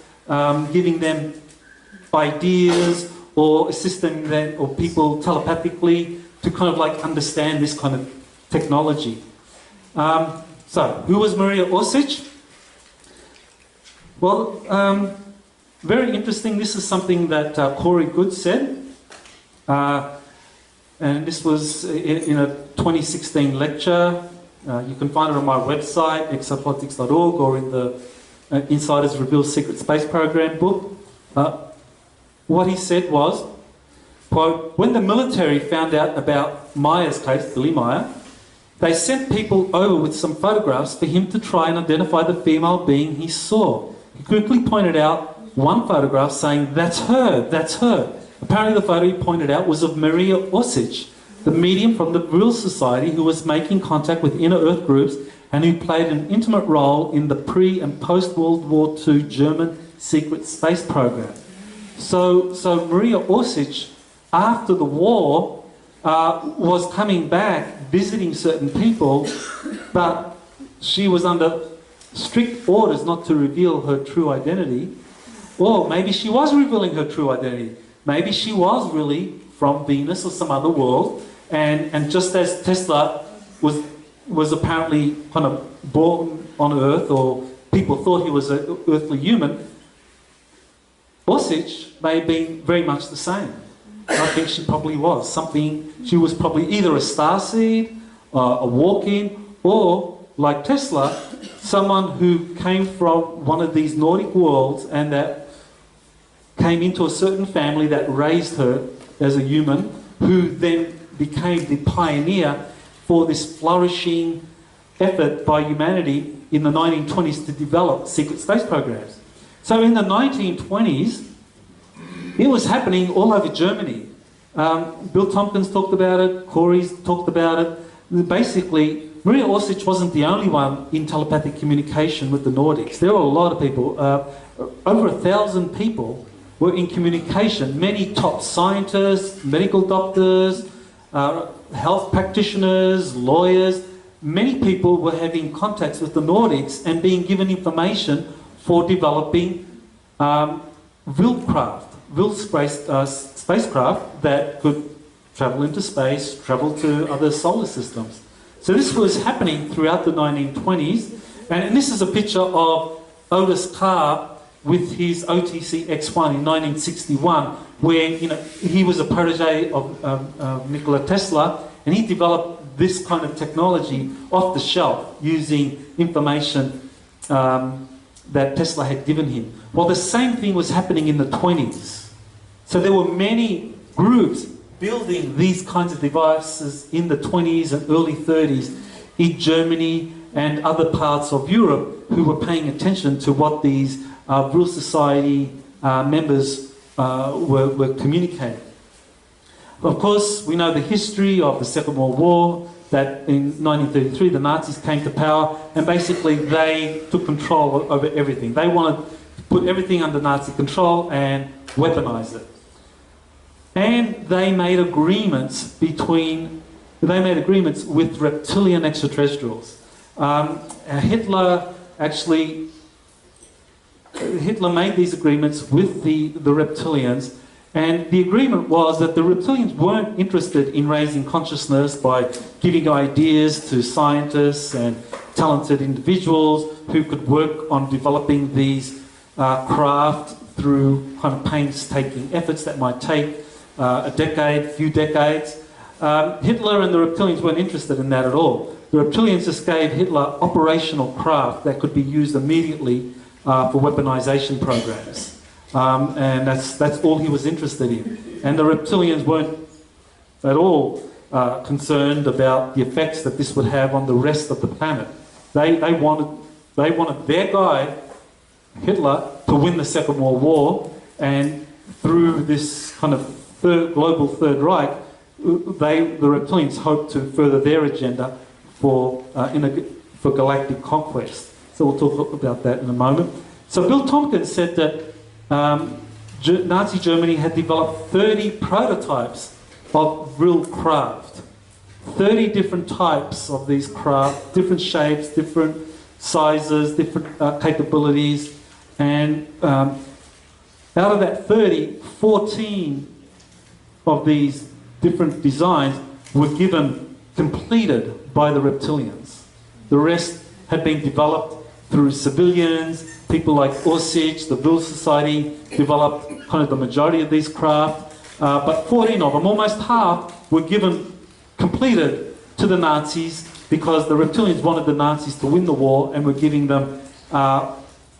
giving them ideas or assisting them or people telepathically to kind of like understand this kind of technology. So, who was Maria Orsic? Well, very interesting. This is something that Corey Good said. And this was in a 2016 lecture. You can find it on my website, exopolitics.org, or in the Insiders Reveal Secret Space Program book. What he said was, quote, when the military found out about Maya's case, Billy Maya, they sent people over with some photographs for him to try and identify the female being he saw. He quickly pointed out one photograph saying, that's her, that's her. Apparently the photo he pointed out was of Maria Orsic, the medium from the Vril Society who was making contact with inner Earth groups and who played an intimate role in the pre- and post-World War II German secret space program. So Maria Orsic, after the war, was coming back, visiting certain people, but she was under strict orders not to reveal her true identity. Or maybe she was revealing her true identity. Maybe she was really from Venus or some other world, and just as Tesla was apparently kind of born on Earth, or people thought he was an earthly human, Orsic may have been very much the same. I think she probably was something. She was probably either a starseed, a walk-in, or like Tesla, someone who came from one of these Nordic worlds and that came into a certain family that raised her as a human, who then became the pioneer for this flourishing effort by humanity in the 1920s to develop secret space programs. So in the 1920s, it was happening all over Germany. Bill Tompkins talked about it, Corey's talked about it. Basically, Maria Orsic wasn't the only one in telepathic communication with the Nordics. There were a lot of people, over 1,000 people were in communication. Many top scientists, medical doctors, health practitioners, lawyers. Many people were having contacts with the Nordics and being given information for developing Vril spacecraft that could travel into space, travel to other solar systems. So this was happening throughout the 1920s, and this is a picture of Otis Carr with his OTC X1 in 1961, where he was a protege of Nikola Tesla, and he developed this kind of technology off the shelf using information that Tesla had given him. Well, the same thing was happening in the 20s. So there were many groups building these kinds of devices in the 20s and early 30s in Germany and other parts of Europe who were paying attention to what these Vril Society members were communicating. Of course, we know the history of the Second World War, that in 1933 the Nazis came to power and basically they took control over everything. They wanted to put everything under Nazi control and weaponize it. And they made agreements with reptilian extraterrestrials. Hitler actually Hitler made these agreements with the reptilians, and the agreement was that the reptilians weren't interested in raising consciousness by giving ideas to scientists and talented individuals who could work on developing these craft through kind of painstaking efforts that might take a decade, few decades. Hitler and the reptilians weren't interested in that at all. The reptilians just gave Hitler operational craft that could be used immediately for weaponization programs. And that's all he was interested in. And the reptilians weren't at all concerned about the effects that this would have on the rest of the planet. They wanted their guy, Hitler, to win the Second World War, and through this kind of global Third Reich, the reptilians hoped to further their agenda for galactic conquest. So we'll talk about that in a moment. So Bill Tompkins said that Nazi Germany had developed 30 prototypes of real craft. 30 different types of these craft, different shapes, different sizes, different capabilities. And out of that 30, 14 of these different designs were given completed by the reptilians. The rest had been developed through civilians. People like Osage, the Will Society, developed kind of the majority of these craft. But 14 of them, almost half, were given completed to the Nazis because the reptilians wanted the Nazis to win the war and were giving them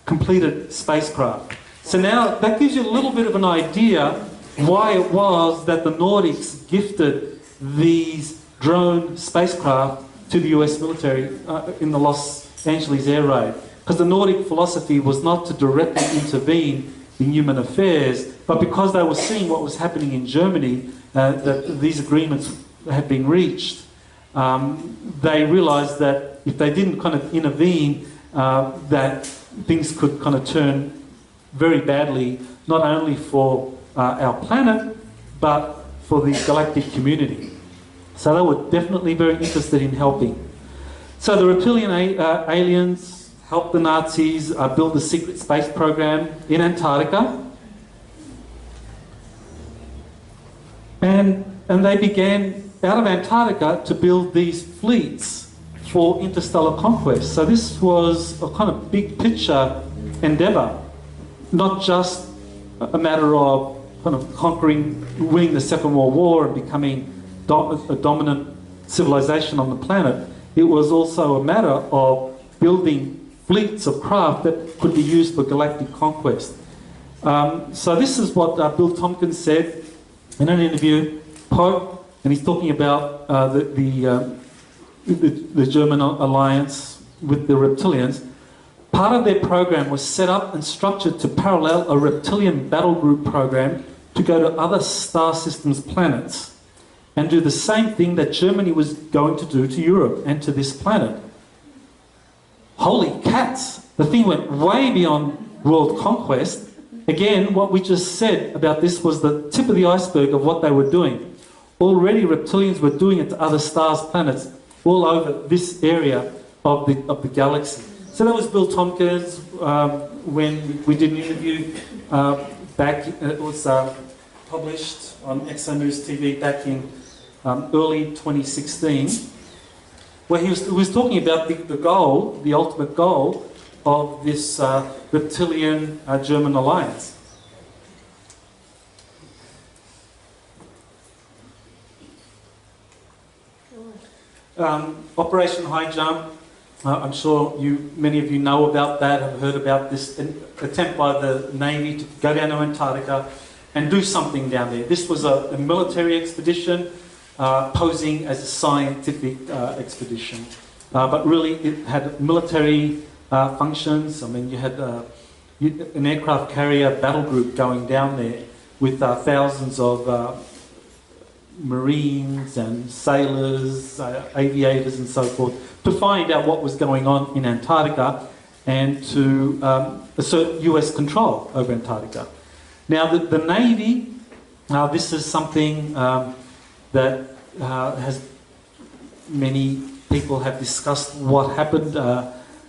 completed spacecraft. So now that gives you a little bit of an idea why it was that the Nordics gifted these drone spacecraft to the US military in the Los Angeles air raid. Because the Nordic philosophy was not to directly intervene in human affairs, but because they were seeing what was happening in Germany, that these agreements had been reached, they realized that if they didn't kind of intervene, that things could kind of turn very badly, not only for our planet, but for the galactic community. So they were definitely very interested in helping. So the reptilian aliens helped the Nazis build a secret space program in Antarctica. And they began, out of Antarctica, to build these fleets for interstellar conquest. So this was a kind of big picture endeavour, not just a matter of kind of conquering, winning the Second World War and becoming a dominant civilization on the planet. It was also a matter of building fleets of craft that could be used for galactic conquest. So this is what Bill Tompkins said in an interview, Pope, and he's talking about the German alliance with the reptilians. Part of their program was set up and structured to parallel a reptilian battle group program to go to other star systems planets and do the same thing that Germany was going to do to Europe and to this planet. Holy cats! The thing went way beyond world conquest. Again, what we just said about this was the tip of the iceberg of what they were doing. Already reptilians were doing it to other stars, planets, all over this area of the galaxy. So that was Bill Tompkins when we did an interview back, it was published on Exo News TV back in early 2016, where he was talking about the goal, the ultimate goal of this reptilian German alliance. Operation High Jump, I'm sure many of you know about that, have heard about this attempt by the Navy to go down to Antarctica and do something down there. This was a military expedition posing as a scientific expedition. But really it had military functions. I mean, you had an aircraft carrier battle group going down there with thousands of Marines and sailors, aviators and so forth, to find out what was going on in Antarctica and to assert US control over Antarctica. Now the Navy, this is something that has many people have discussed what happened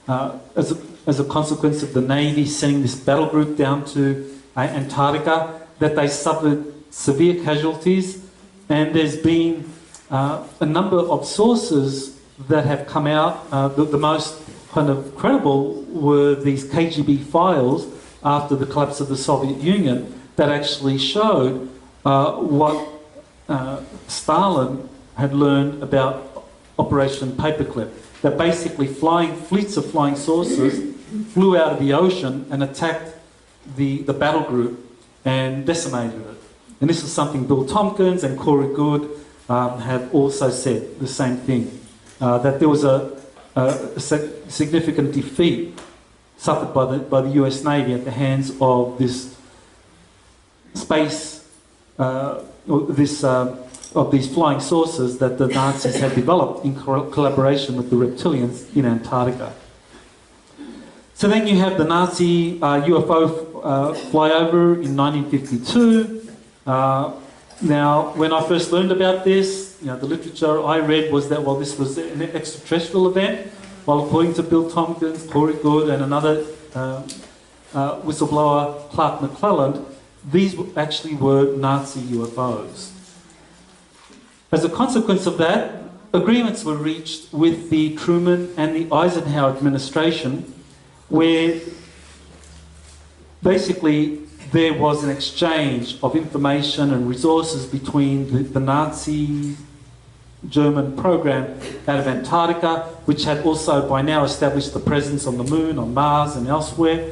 as as a consequence of the Navy sending this battle group down to Antarctica, that they suffered severe casualties, and there's been a number of sources that have come out. The most kind of credible were these KGB files after the collapse of the Soviet Union that actually showed what Stalin had learned about Operation Paperclip. That basically fleets of flying saucers flew out of the ocean and attacked the battle group and decimated it. And this is something Bill Tompkins and Corey Good have also said the same thing, that there was a significant defeat suffered by the US Navy at the hands of this space, of these flying saucers that the Nazis had developed in collaboration with the Reptilians in Antarctica. So then you have the Nazi UFO flyover in 1952. Now, when I first learned about this, the literature I read was that, well, this was an extraterrestrial event, while according to Bill Tompkins, Corey Good, and another whistleblower, Clark McClelland, these actually were Nazi UFOs. As a consequence of that, agreements were reached with the Truman and the Eisenhower administration, where basically there was an exchange of information and resources between the Nazi German program out of Antarctica, which had also by now established the presence on the moon, on Mars and elsewhere,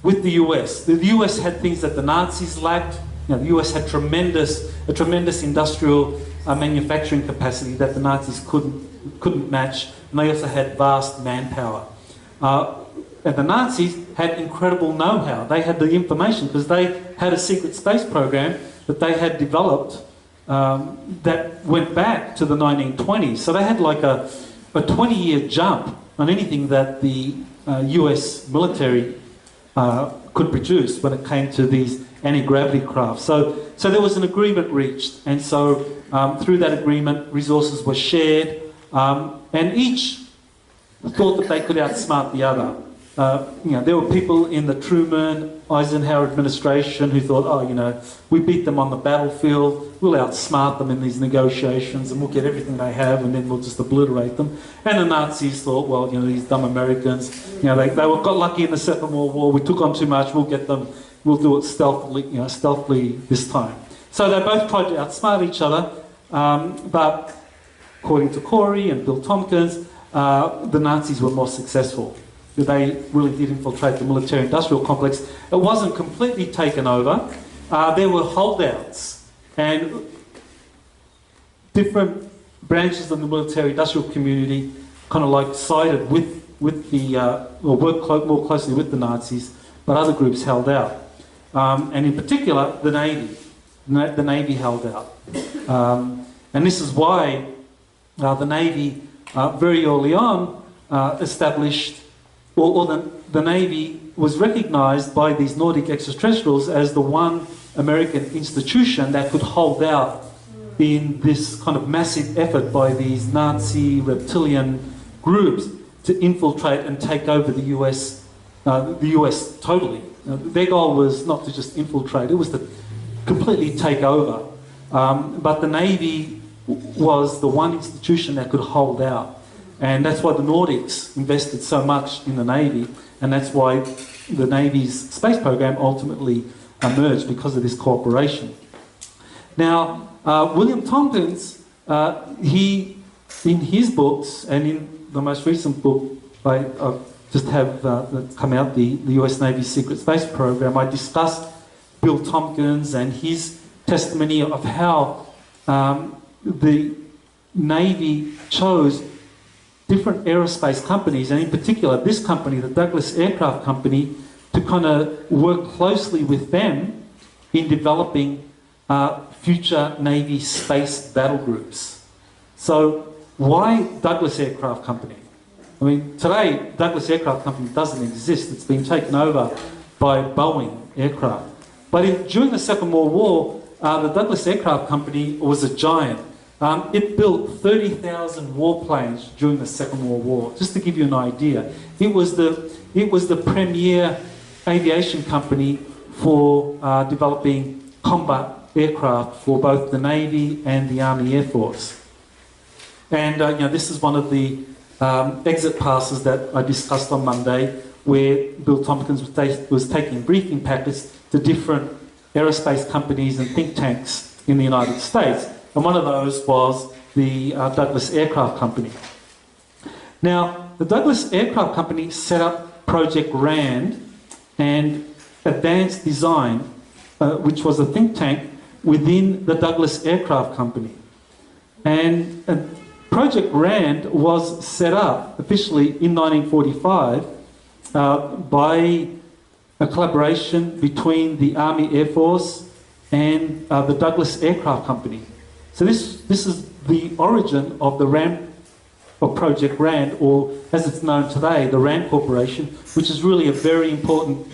with the US. The US had things that the Nazis lacked. The US had a tremendous industrial manufacturing capacity that the Nazis couldn't match, and they also had vast manpower. And the Nazis had incredible know-how. They had the information because they had a secret space program that they had developed that went back to the 1920s. So they had like a 20-year jump on anything that the US military could produce when it came to these anti-gravity craft. So there was an agreement reached, and so through that agreement, resources were shared, and each thought that they could outsmart the other. There were people in the Truman, Eisenhower administration who thought, we beat them on the battlefield, we'll outsmart them in these negotiations and we'll get everything they have and then we'll just obliterate them. And the Nazis thought, well, these dumb Americans, they got lucky in the Second World War, we took on too much, we'll get them, we'll do it stealthily this time. So they both tried to outsmart each other, but according to Corey and Bill Tompkins, the Nazis were more successful. They really did infiltrate the military-industrial complex. It wasn't completely taken over. There were holdouts, and different branches of the military-industrial community kind of sided with the, or worked more closely with the Nazis, but other groups held out. And in particular, the Navy. The Navy held out. And this is why the Navy very early on established, or the Navy was recognised by these Nordic extraterrestrials as the one American institution that could hold out in this kind of massive effort by these Nazi reptilian groups to infiltrate and take over the US totally. Their goal was not to just infiltrate, it was to completely take over. But the Navy was the one institution that could hold out. And that's why the Nordics invested so much in the Navy, and that's why the Navy's space program ultimately emerged because of this cooperation. Now, William Tompkins, he, in his books, and in the most recent book I just have come out, the US Navy's Secret Space Program, I discussed Bill Tompkins and his testimony of how the Navy chose different aerospace companies, and in particular this company, the Douglas Aircraft Company, to kind of work closely with them in developing future Navy space battle groups. So why Douglas Aircraft Company? I mean, today Douglas Aircraft Company doesn't exist. It's been taken over by Boeing Aircraft. But during the Second World War, the Douglas Aircraft Company was a giant. It built 30,000 warplanes during the Second World War. Just to give you an idea, it was the premier aviation company for developing combat aircraft for both the Navy and the Army Air Force. And this is one of the exit passes that I discussed on Monday, where Bill Tompkins was taking briefing packets to different aerospace companies and think tanks in the United States. And one of those was the Douglas Aircraft Company. Now, the Douglas Aircraft Company set up Project RAND and Advanced Design, which was a think tank within the Douglas Aircraft Company. And Project RAND was set up officially in 1945 by a collaboration between the Army Air Force and the Douglas Aircraft Company. So this is the origin of the Project RAND, or as it's known today, the RAND Corporation, which is really a very important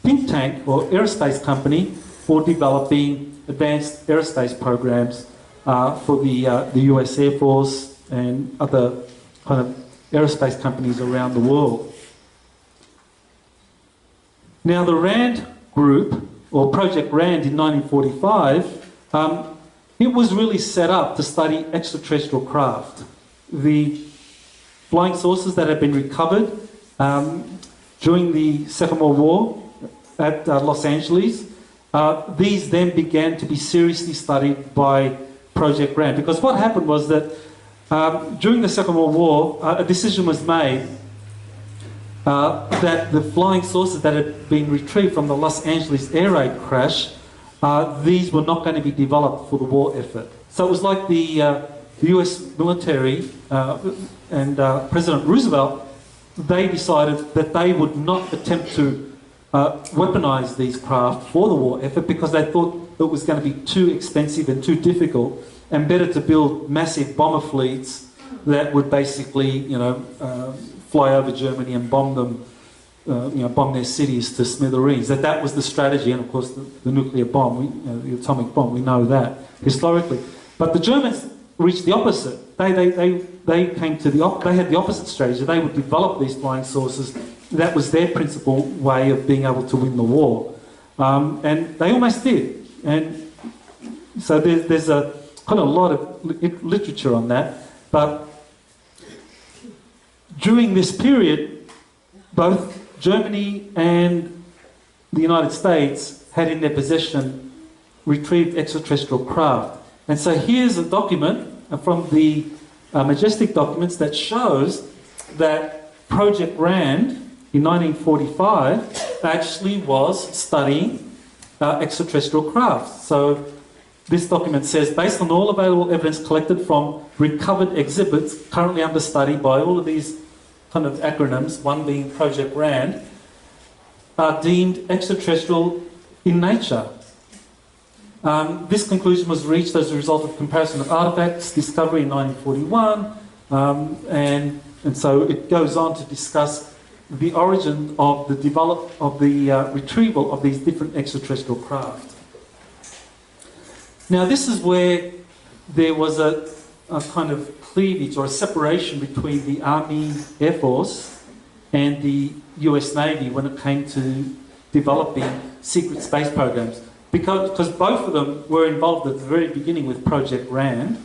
think tank or aerospace company for developing advanced aerospace programs for the US Air Force and other kind of aerospace companies around the world. Now, the RAND group, or Project RAND in 1945, it was really set up to study extraterrestrial craft. The flying saucers that had been recovered during the Second World War at Los Angeles, these then began to be seriously studied by Project RAND. Because what happened was that during the Second World War, a decision was made that the flying saucers that had been retrieved from the Los Angeles air raid crash, these were not going to be developed for the war effort. So it was like the US military and President Roosevelt, they decided that they would not attempt to weaponize these craft for the war effort because they thought it was going to be too expensive and too difficult, and better to build massive bomber fleets that would basically, fly over Germany and bomb them, bomb their cities to smithereens. That was the strategy, and of course the nuclear bomb, the atomic bomb, we know that historically. But the Germans reached the opposite. They came to they had the opposite strategy. They would develop these flying saucers. That was their principal way of being able to win the war, and they almost did. And so there's a kind of a lot of literature on that, but during this period, both Germany and the United States had in their possession retrieved extraterrestrial craft. And so here's a document from the Majestic documents that shows that Project RAND in 1945 actually was studying extraterrestrial craft. So this document says, based on all available evidence collected from recovered exhibits currently under study by all of these kind of acronyms, one being Project RAND, are deemed extraterrestrial in nature. This conclusion was reached as a result of comparison of artifacts, discovery in 1941, and so it goes on to discuss the origin of the retrieval of these different extraterrestrial craft. Now, this is where there was a kind of cleavage or a separation between the Army Air Force and the US Navy when it came to developing secret space programs. Because both of them were involved at the very beginning with Project RAND.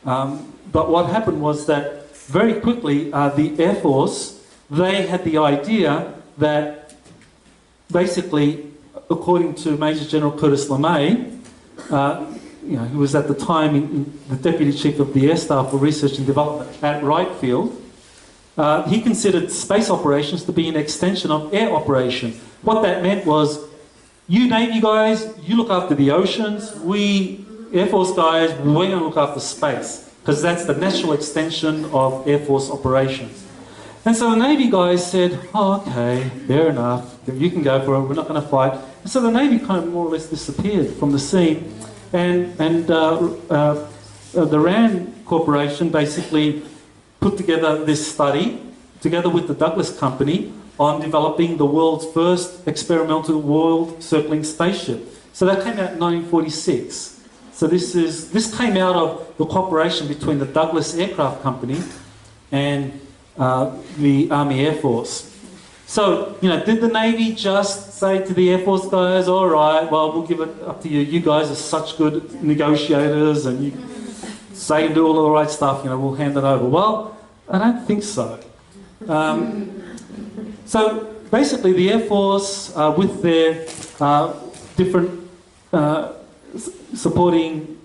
But what happened was that very quickly the Air Force, they had the idea that basically, according to Major General Curtis LeMay, who was at the time the Deputy Chief of the Air Staff for Research and Development at Wright Field, he considered space operations to be an extension of air operations. What that meant was, you Navy guys, you look after the oceans, we Air Force guys, we're going to look after space, because that's the natural extension of Air Force operations. And so the Navy guys said, oh, okay, fair enough, you can go for it, we're not going to fight. And so the Navy kind of more or less disappeared from the scene, and the RAND Corporation basically put together this study, together with the Douglas Company, on developing the world's first experimental world-circling spaceship. So that came out in 1946. So this came out of the cooperation between the Douglas Aircraft Company and the Army Air Force. So, did the Navy just say to the Air Force guys, all right, well, we'll give it up to you. You guys are such good negotiators and you say and do all the right stuff, we'll hand it over. Well, I don't think so. So basically the Air Force, with their different supporting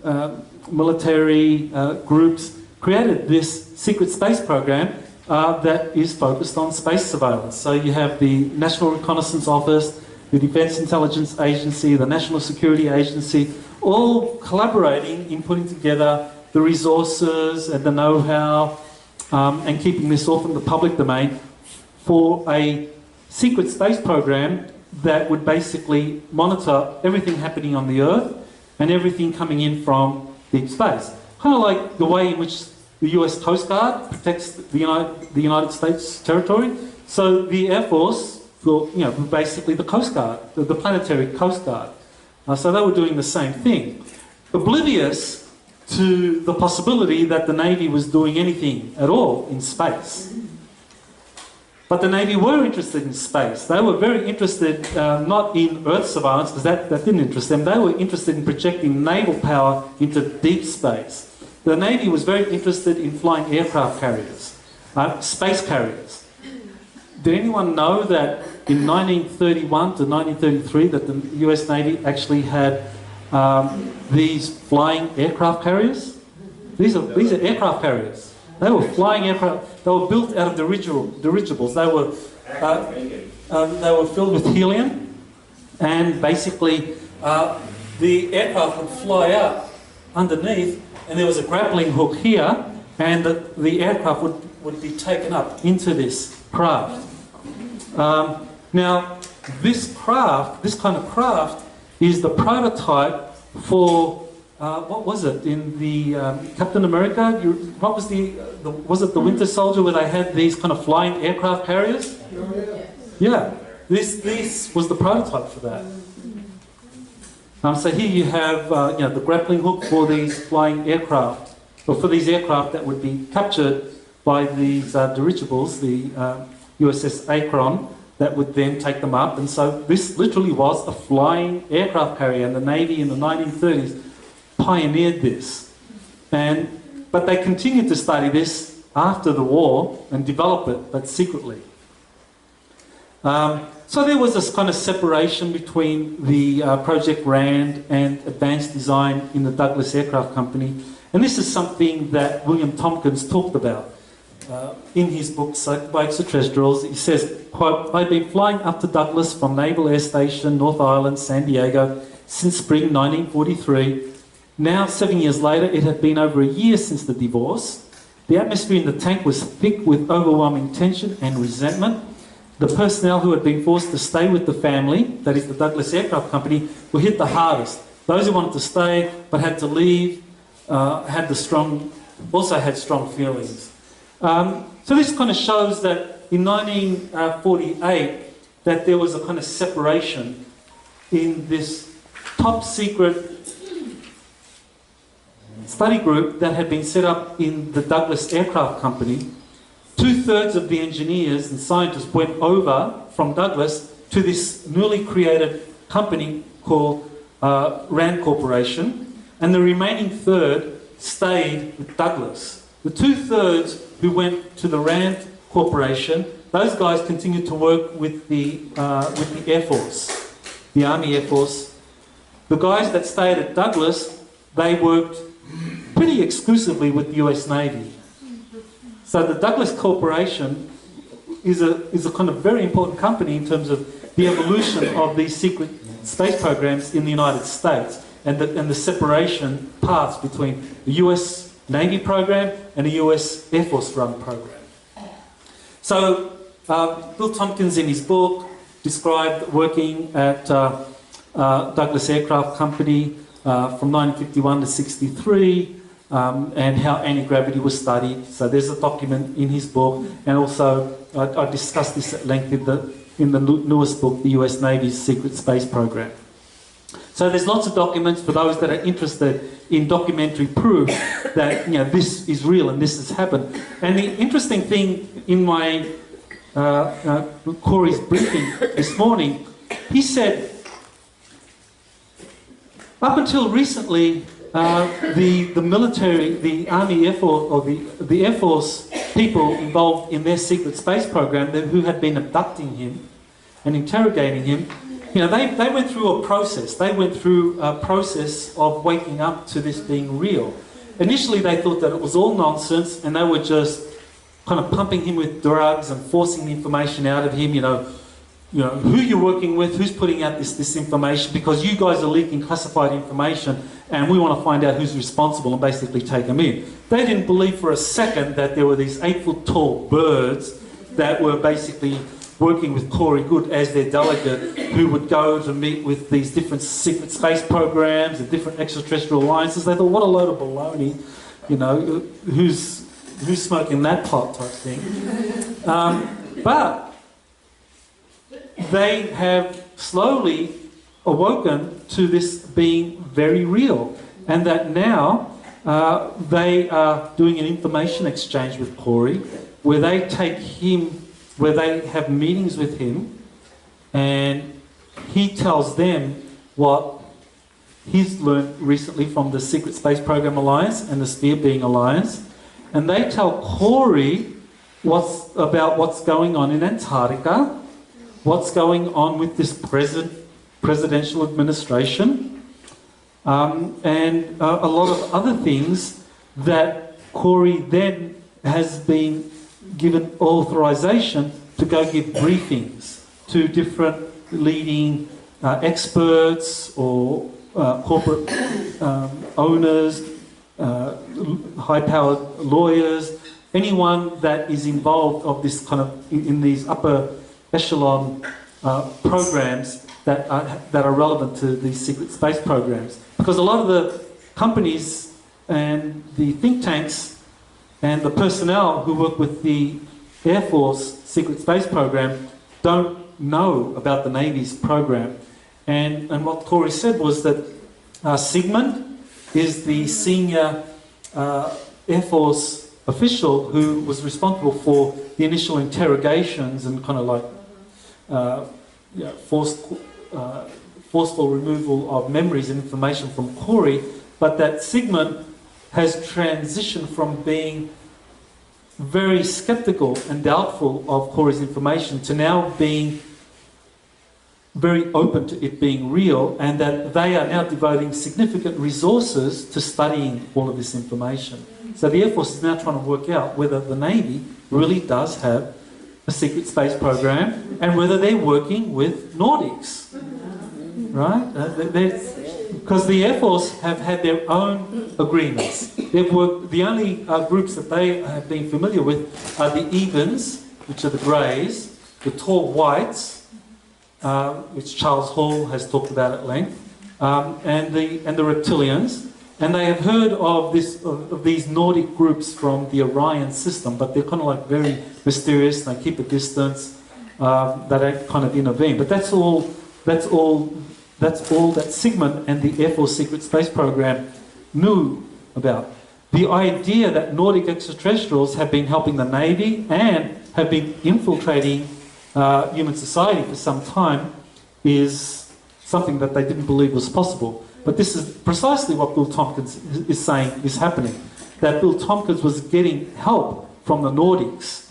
military groups, created this secret space program that is focused on space surveillance. So you have the National Reconnaissance Office, the Defence Intelligence Agency, the National Security Agency, all collaborating in putting together the resources and the know-how and keeping this all from the public domain for a secret space program that would basically monitor everything happening on the Earth and everything coming in from deep space. Kind of like the way in which the US Coast Guard protects the United States territory. So the Air Force, basically the Coast Guard, the planetary Coast Guard. So they were doing the same thing. Oblivious to the possibility that the Navy was doing anything at all in space. But the Navy were interested in space. They were very interested not in Earth surveillance, because that didn't interest them. They were interested in projecting naval power into deep space. The Navy was very interested in flying aircraft carriers, space carriers. Did anyone know that in 1931 to 1933 that the US Navy actually had these flying aircraft carriers? These are aircraft carriers. They were flying aircraft. They were built out of dirigibles. They were filled with helium, and basically the aircraft would fly out underneath, and there was a grappling hook here, and the aircraft would be taken up into this craft. Now, this kind of craft, is the prototype for what was it in the Captain America? What was was it the Winter Soldier where they had these kind of flying aircraft carriers? Yeah, this was the prototype for that. So here you have the grappling hook for these flying aircraft, or for these aircraft that would be captured by these dirigibles, the USS Akron, that would then take them up. And so this literally was a flying aircraft carrier, and the Navy in the 1930s pioneered this. But they continued to study this after the war and develop it, but secretly. So there was this kind of separation between the Project RAND and advanced design in the Douglas Aircraft Company. And this is something that William Tompkins talked about in his book, By Extraterrestrials. He says, quote, "I've been flying up to Douglas from Naval Air Station, North Island, San Diego, since spring 1943. Now, 7 years later, it had been over a year since the divorce. The atmosphere in the tank was thick with overwhelming tension and resentment. The personnel who had been forced to stay with the family, that is the Douglas Aircraft Company, were hit the hardest. Those who wanted to stay but had to leave also had strong feelings." So this kind of shows that in 1948 that there was a kind of separation in this top secret study group that had been set up in the Douglas Aircraft Company. 2/3 of the engineers and scientists went over from Douglas to this newly created company called RAND Corporation, and the remaining third stayed with Douglas. The 2/3 who went to the RAND Corporation, those guys continued to work with the Air Force, the Army Air Force. The guys that stayed at Douglas, they worked pretty exclusively with the US Navy. So the Douglas Corporation is a kind of very important company in terms of the evolution of these secret space programs in the United States, and the separation paths between the US Navy program and the US Air Force run program. So Bill Tompkins in his book described working at Douglas Aircraft Company from 1951 to 63, and how anti-gravity was studied. So there's a document in his book, and also I discussed this at length in the newest book, the US Navy's Secret Space Program. So there's lots of documents for those that are interested in documentary proof that this is real and this has happened. And the interesting thing in my Corey's briefing this morning, he said, up until recently, the military, the Army, Air Force, or the Air Force people involved in their secret space program who had been abducting him and interrogating him, they went through a process. They went through a process of waking up to this being real. Initially, they thought that it was all nonsense, and they were just kind of pumping him with drugs and forcing the information out of him. Who you're working with, who's putting out this information, because you guys are leaking classified information, and we want to find out who's responsible and basically take them in. They didn't believe for a second that there were these 8-foot-tall birds that were basically working with Corey Good as their delegate, who would go to meet with these different secret space programs and different extraterrestrial alliances. They thought, what a load of baloney, who's smoking that pot type thing. But they have slowly awoken to this being very real, and that now they are doing an information exchange with Corey, where they take him, where they have meetings with him, and he tells them what he's learned recently from the Secret Space Program Alliance and the Sphere Being Alliance, and they tell Corey what's going on in Antarctica, what's going on with this presidential administration, and a lot of other things that Corey then has been given authorization to go give briefings to different leading experts or corporate owners, high-powered lawyers, anyone that is involved of this kind of in these upper echelon programs that are relevant to these secret space programs. Because a lot of the companies and the think tanks and the personnel who work with the Air Force secret space program don't know about the Navy's program. And what Corey said was that Sigmund is the senior Air Force official who was responsible for the initial interrogations and kind of like forceful removal of memories and information from Corey, but that Sigmund has transitioned from being very skeptical and doubtful of Corey's information to now being very open to it being real, and that they are now devoting significant resources to studying all of this information. So the Air Force is now trying to work out whether the Navy really does have a secret space program and whether they're working with Nordics, right? Because the Air Force have had their own agreements. They've worked, the only groups that they have been familiar with are the Evens, which are the Greys, the Tall Whites, which Charles Hall has talked about at length, and the Reptilians. And they have heard of these Nordic groups from the Orion system, but they're kind of like very mysterious. They keep a distance. They don't kind of intervene. But that's all that Sigmund and the Air Force Secret Space Program knew about. The idea that Nordic extraterrestrials have been helping the Navy and have been infiltrating human society for some time is something that they didn't believe was possible. But this is precisely what Bill Tompkins is saying is happening. That Bill Tompkins was getting help from the Nordics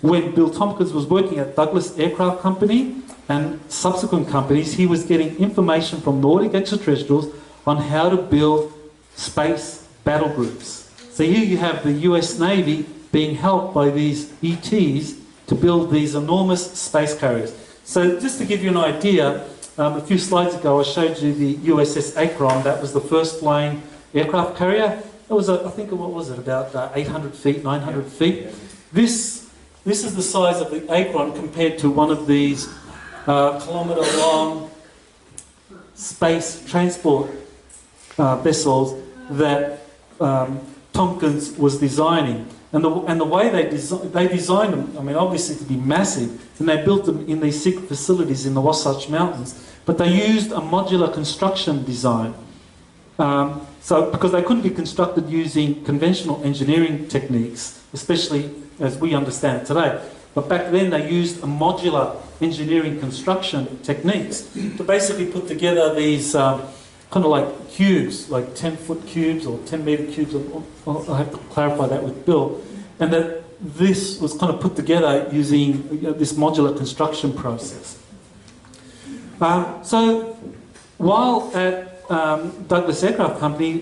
when Bill Tompkins was working at Douglas Aircraft Company and subsequent companies. He was getting information from Nordic extraterrestrials on how to build space battle groups. So here you have the US Navy being helped by these ETs to build these enormous space carriers. So just to give you an idea, a few slides ago I showed you the USS Akron. That was the first flying aircraft carrier. It was, I think, what was it, about 800 feet, 900 feet. This is the size of the Akron compared to one of these kilometre-long space transport vessels that Tompkins was designing. And the way they designed them, I mean, obviously to be massive, and they built them in these secret facilities in the Wasatch Mountains. but they used a modular construction design. So because they couldn't be constructed using conventional engineering techniques, especially as we understand it today. But back then they used a modular engineering construction techniques to basically put together these kind of like cubes, like 10-foot cubes or 10-metre cubes. I'll have to clarify that with Bill. And that this was kind of put together using this modular construction process. So while at Douglas Aircraft Company,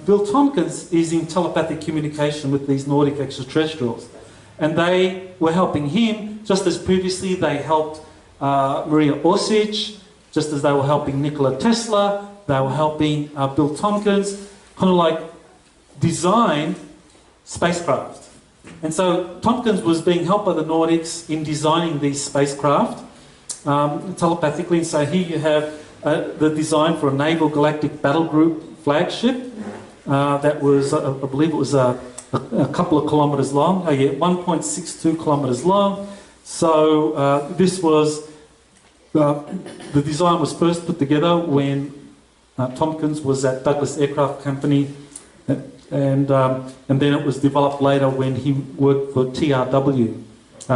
Bill Tompkins is in telepathic communication with these Nordic extraterrestrials. And they were helping him, just as previously they helped Maria Orsic, just as they were helping Nikola Tesla, they were helping Bill Tompkins, kind of like design spacecraft. And so Tompkins was being helped by the Nordics in designing these spacecraft telepathically. And so here you have the design for a Naval Galactic Battle Group flagship that was, I believe it was a couple of kilometres long. Oh yeah, 1.62 kilometres long. So this was, the design was first put together when Tompkins was at Douglas Aircraft Company, and then it was developed later when he worked for TRW,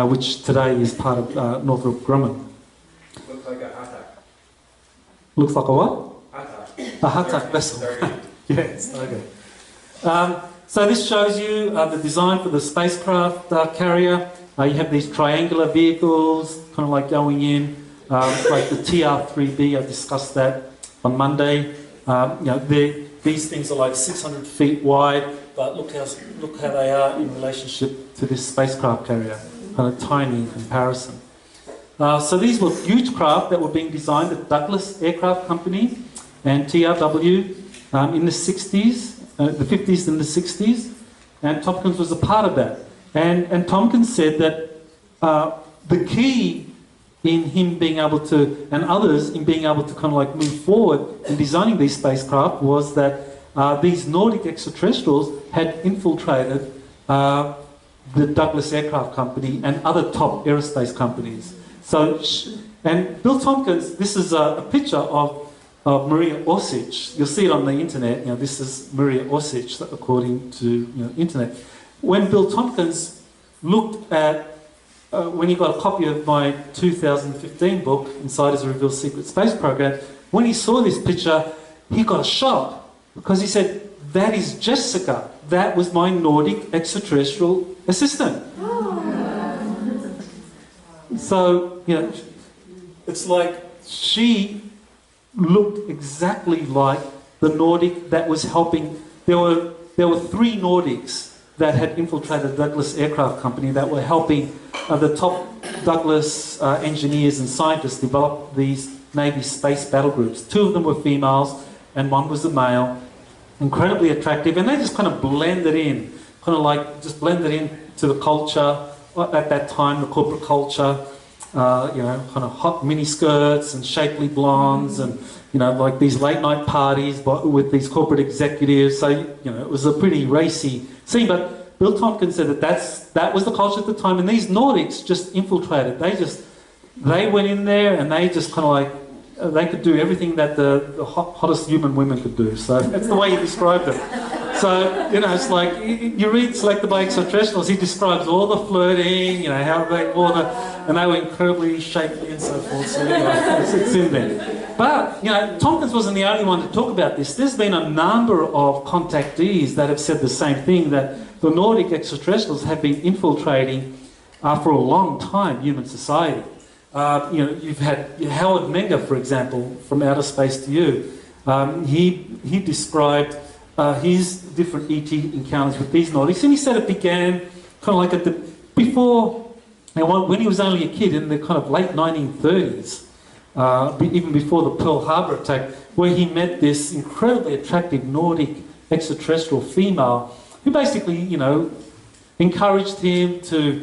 which today is part of Northrop Grumman. Looks like a attack. Looks like a what? Attack. A Hatak vessel. Yes, okay. So this shows you the design for the spacecraft carrier. You have these triangular vehicles, kind of like going in, like the TR-3B. I discussed that on Monday. These things are like 600 feet wide, but look how they are in relationship to this spacecraft carrier, kind of tiny in comparison. So these were huge craft that were being designed at Douglas Aircraft Company and TRW in the 60s, the 50s and the 60s, and Tompkins was a part of that. And Tompkins said that the key in him being able to, and others in being able to kind of like move forward in designing these spacecraft was that these Nordic extraterrestrials had infiltrated the Douglas Aircraft Company and other top aerospace companies. So, and Bill Tompkins, this is a picture of Maria Orsic. You'll see it on the internet. This is Maria Orsic, according to internet. When Bill Tompkins looked at, when he got a copy of my 2015 book, Insiders Reveal Secret Space Program, when he saw this picture, he got a shock because he said, "That is Jessica. That was my Nordic extraterrestrial assistant." So, it's like she looked exactly like the Nordic that was helping. There were 3 Nordics that had infiltrated the Douglas Aircraft Company that were helping the top Douglas engineers and scientists develop these Navy space battle groups. 2 of them were females and 1 was a male. Incredibly attractive, and they just kind of blended in, kind of like just blended in to the culture at that time, the corporate culture. Kind of hot mini skirts and shapely blondes, and like these late night parties with these corporate executives. So it was a pretty racy scene. But Bill Tompkins said that was the culture at the time, and these Nordics just infiltrated. They went in there and they just kind of like they could do everything that the hottest human women could do. So that's the way he described it. So, it's like, you read Selected by Extraterrestrials, he describes all the flirting, how they wore and they were incredibly shapely and so forth. So, it's in there. But, Tompkins wasn't the only one to talk about this. There's been a number of contactees that have said the same thing, that the Nordic extraterrestrials have been infiltrating for a long time human society. You've had Howard Menger, for example, from Outer Space to You. He described his different ET encounters with these Nordics, and he said it began kind of like when he was only a kid in the kind of late 1930s, even before the Pearl Harbor attack, where he met this incredibly attractive Nordic extraterrestrial female who basically, encouraged him to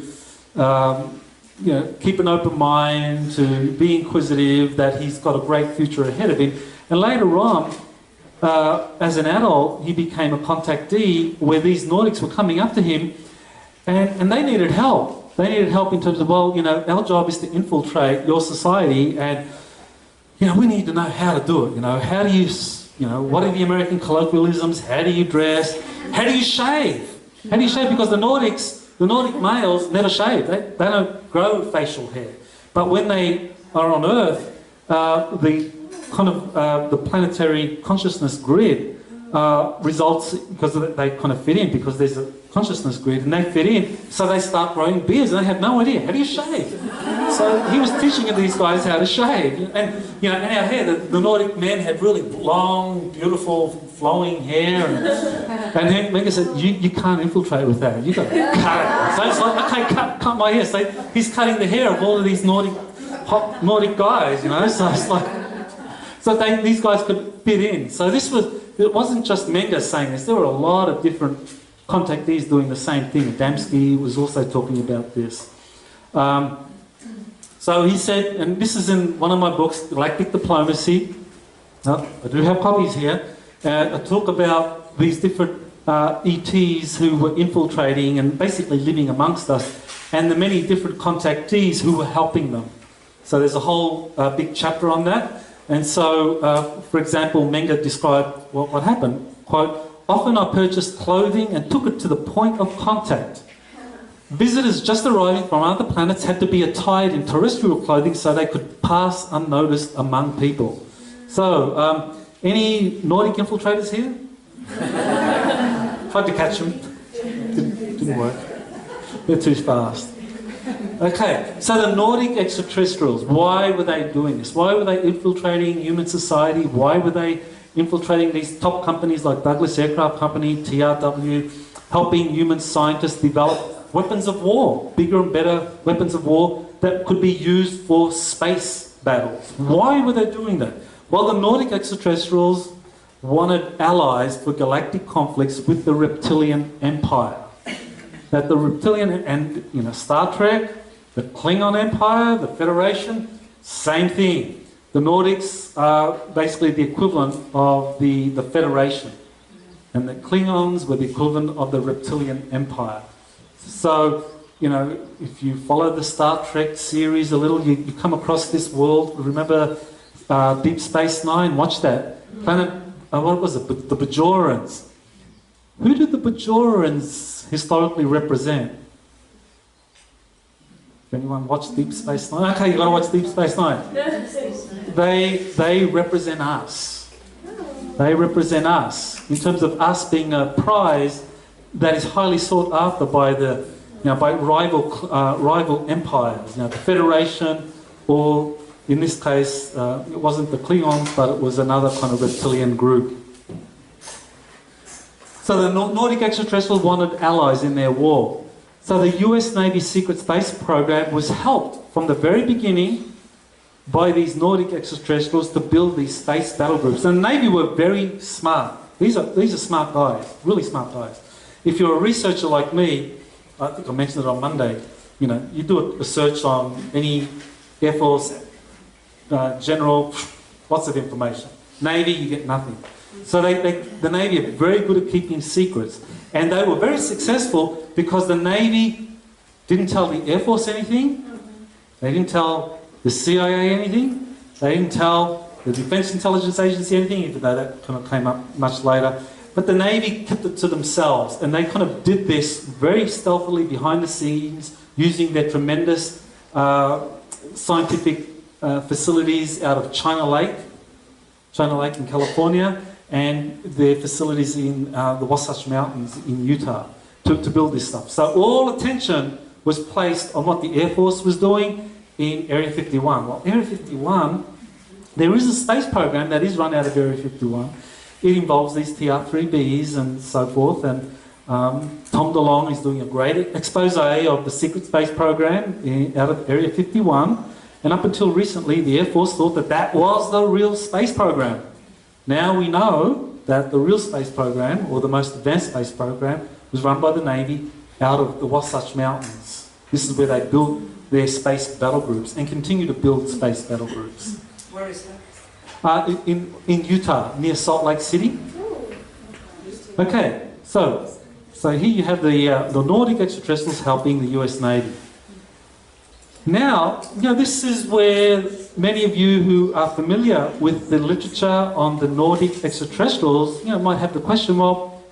keep an open mind, to be inquisitive, that he's got a great future ahead of him. And later on, as an adult, he became a contactee where these Nordics were coming up to him and they needed help. They needed help in terms of, our job is to infiltrate your society and, we need to know how to do it. How do you, what are the American colloquialisms? How do you dress? How do you shave? How do you shave? Because the Nordic males never shave. They don't grow facial hair. But when they are on Earth, the planetary consciousness grid results, because they kind of fit in, because there's a consciousness grid and they fit in, so they start growing beards and they have no idea how do you shave. So he was teaching these guys how to shave, and in our hair, the Nordic men had really long, beautiful, flowing hair, and Menga said, you can't infiltrate with that. You got to cut it. So it's like, okay, cut my hair. So he's cutting the hair of all of these hot Nordic guys, So it's like, these guys could fit in. So it wasn't just Menga saying this. There were a lot of different contactees doing the same thing. Adamski was also talking about this. So he said, and this is in one of my books, Galactic Diplomacy. I do have copies here. I talk about these different ETs who were infiltrating and basically living amongst us, and the many different contactees who were helping them. So there's a whole big chapter on that. And so, for example, Menga described what happened. Quote, often I purchased clothing and took it to the point of contact. Visitors just arriving from other planets had to be attired in terrestrial clothing so they could pass unnoticed among people. So, any Nordic infiltrators here? Tried to catch them. Didn't work. They're too fast. Okay, so the Nordic extraterrestrials, why were they doing this? Why were they infiltrating human society? Why were they infiltrating these top companies like Douglas Aircraft Company, TRW, helping human scientists develop weapons of war, bigger and better weapons of war that could be used for space battles? Why were they doing that? Well, the Nordic extraterrestrials wanted allies for galactic conflicts with the Reptilian Empire. That the Reptilian and, Star Trek, the Klingon Empire, the Federation, same thing. The Nordics are basically the equivalent of the Federation. And the Klingons were the equivalent of the Reptilian Empire. So, if you follow the Star Trek series a little, you come across this world. Remember Deep Space Nine? Watch that. Planet, what was it? The Bajorans. Who did the Bajorans historically represent? Anyone watch Deep Space Nine? Okay, you've got to watch Deep Space Nine. They represent us. They represent us in terms of us being a prize that is highly sought after by by rival empires. The Federation, or in this case, it wasn't the Klingons, but it was another kind of reptilian group. So the Nordic extraterrestrials wanted allies in their war. So the US Navy secret space program was helped from the very beginning by these Nordic extraterrestrials to build these space battle groups. And the Navy were very smart. These are smart guys, really smart guys. If you're a researcher like me, I think I mentioned it on Monday, you do a search on any Air Force general, lots of information. Navy, you get nothing. So the Navy are very good at keeping secrets. And they were very successful because the Navy didn't tell the Air Force anything. They didn't tell the CIA anything. They didn't tell the Defense Intelligence Agency anything, even though that kind of came up much later. But the Navy kept it to themselves. And they kind of did this very stealthily behind the scenes, using their tremendous scientific facilities out of China Lake in California, and their facilities in the Wasatch Mountains in Utah to build this stuff. So all attention was placed on what the Air Force was doing in Area 51. Well, Area 51, there is a space program that is run out of Area 51. It involves these TR-3Bs and so forth, and Tom DeLonge is doing a great expose of the secret space program out of Area 51. And up until recently, the Air Force thought that was the real space program. Now we know that the real space program, or the most advanced space program, was run by the Navy out of the Wasatch Mountains. This is where they built their space battle groups and continue to build space battle groups. Where is that? In Utah, near Salt Lake City. Okay, so here you have the Nordic extraterrestrials helping the US Navy. Now, this is where many of you who are familiar with the literature on the Nordic extraterrestrials, might have the question, well,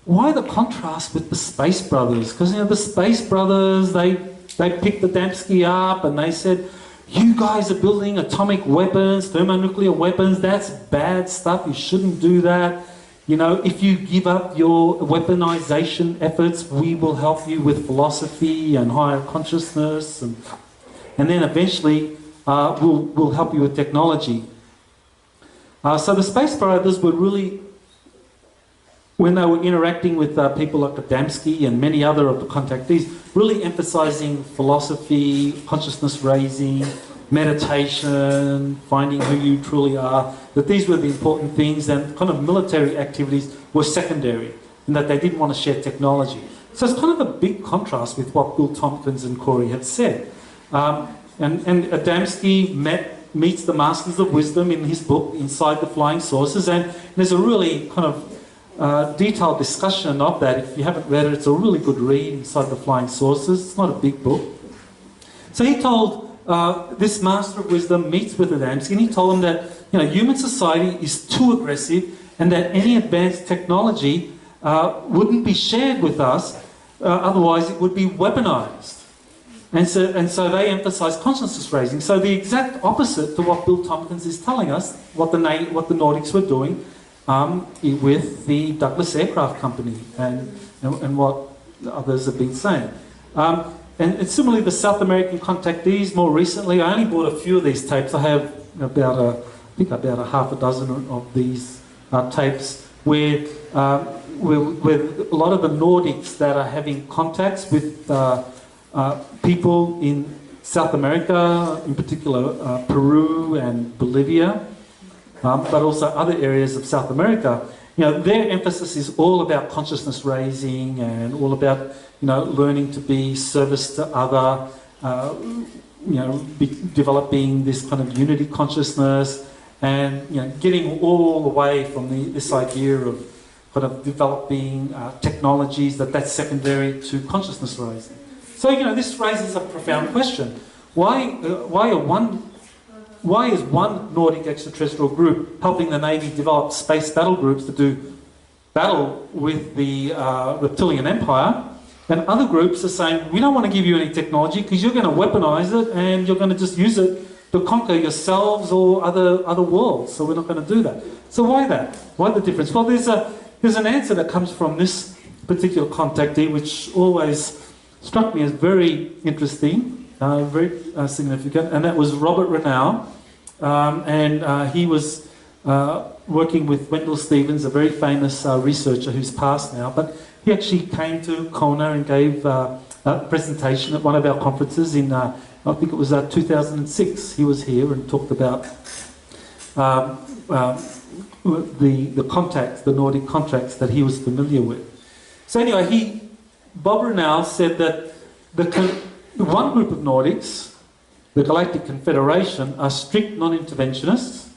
why the contrast with the Space Brothers? Because, the Space Brothers, they picked the Damsky up and they said, you guys are building atomic weapons, thermonuclear weapons, that's bad stuff, you shouldn't do that. If you give up your weaponization efforts, we will help you with philosophy and higher consciousness, and then eventually we'll help you with technology. So the Space Brothers were really, when they were interacting with people like Adamski and many other of the contactees, really emphasizing philosophy, consciousness raising, meditation, finding who you truly are, that these were the important things, and kind of military activities were secondary, and that they didn't want to share technology. So it's kind of a big contrast with what Bill Tompkins and Corey had said. And Adamski meets the Masters of Wisdom in his book, Inside the Flying Saucers, and there's a really kind of detailed discussion of that. If you haven't read it, it's a really good read, Inside the Flying Saucers. It's not a big book. So he told, this Master of Wisdom meets with Adamski, and he told him that human society is too aggressive, and that any advanced technology wouldn't be shared with us, otherwise it would be weaponized. And so they emphasize consciousness raising. So the exact opposite to what Bill Tompkins is telling us, what the Nordics were doing with the Douglas Aircraft Company and what others have been saying. And similarly, the South American contactees, more recently, I only bought a few of these tapes. I have about a half a dozen of these tapes where a lot of the Nordics that are having contacts with people in South America, in particular Peru and Bolivia, but also other areas of South America, their emphasis is all about consciousness raising and all about, learning to be service to other, developing this kind of unity consciousness, and getting all the way from this idea of kind of developing technologies that's secondary to consciousness raising. So this raises a profound question: why is one Nordic extraterrestrial group helping the Navy develop space battle groups to do battle with the Reptilian Empire, and other groups are saying, we don't want to give you any technology because you're going to weaponize it and you're going to just use it to conquer yourselves or other worlds, so we're not going to do that. So why that? Why the difference? Well, there's an answer that comes from this particular contactee, which always struck me as very interesting, very significant, and that was Robert Renau. And he was working with Wendell Stevens, a very famous researcher who's passed now, but he actually came to Kona and gave a presentation at one of our conferences in, I think it was 2006. He was here and talked about the contacts, the Nordic contracts that he was familiar with. So anyway, Bob Renau said that one group of Nordics, the Galactic Confederation, are strict non-interventionists,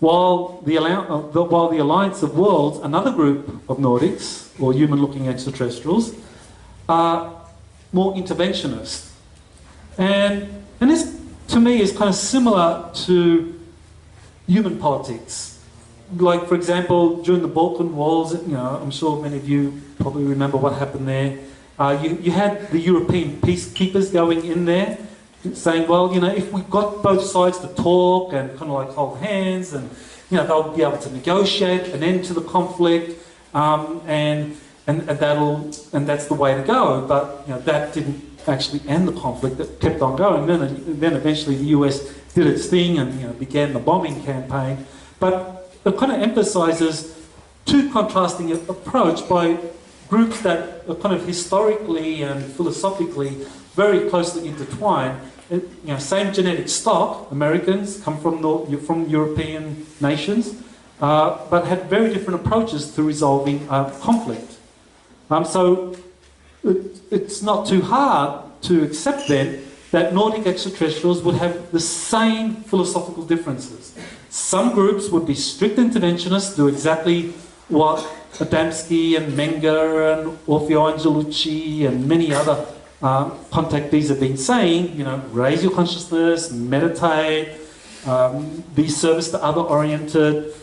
while the Alliance of Worlds, another group of Nordics, or human-looking extraterrestrials, are more interventionist. And this, to me, is kind of similar to human politics. Like, for example, during the Balkan Wars, I'm sure many of you probably remember what happened there. You had the European peacekeepers going in there, saying, well, if we got both sides to talk and kind of like hold hands, and they'll be able to negotiate an end to the conflict, and that's the way to go. But that didn't actually end the conflict; it kept on going. Then eventually the US did its thing and began the bombing campaign. But it kind of emphasises two contrasting approach by groups that are kind of historically and philosophically very closely intertwined. Same genetic stock. Americans come from European nations, but had very different approaches to resolving conflict. So it's not too hard to accept then that Nordic extraterrestrials would have the same philosophical differences. Some groups would be strict interventionists, do exactly what Adamski and Menger and Orfeo Angelucci and many other contactees have been saying, you know, raise your consciousness, meditate, be service to other oriented.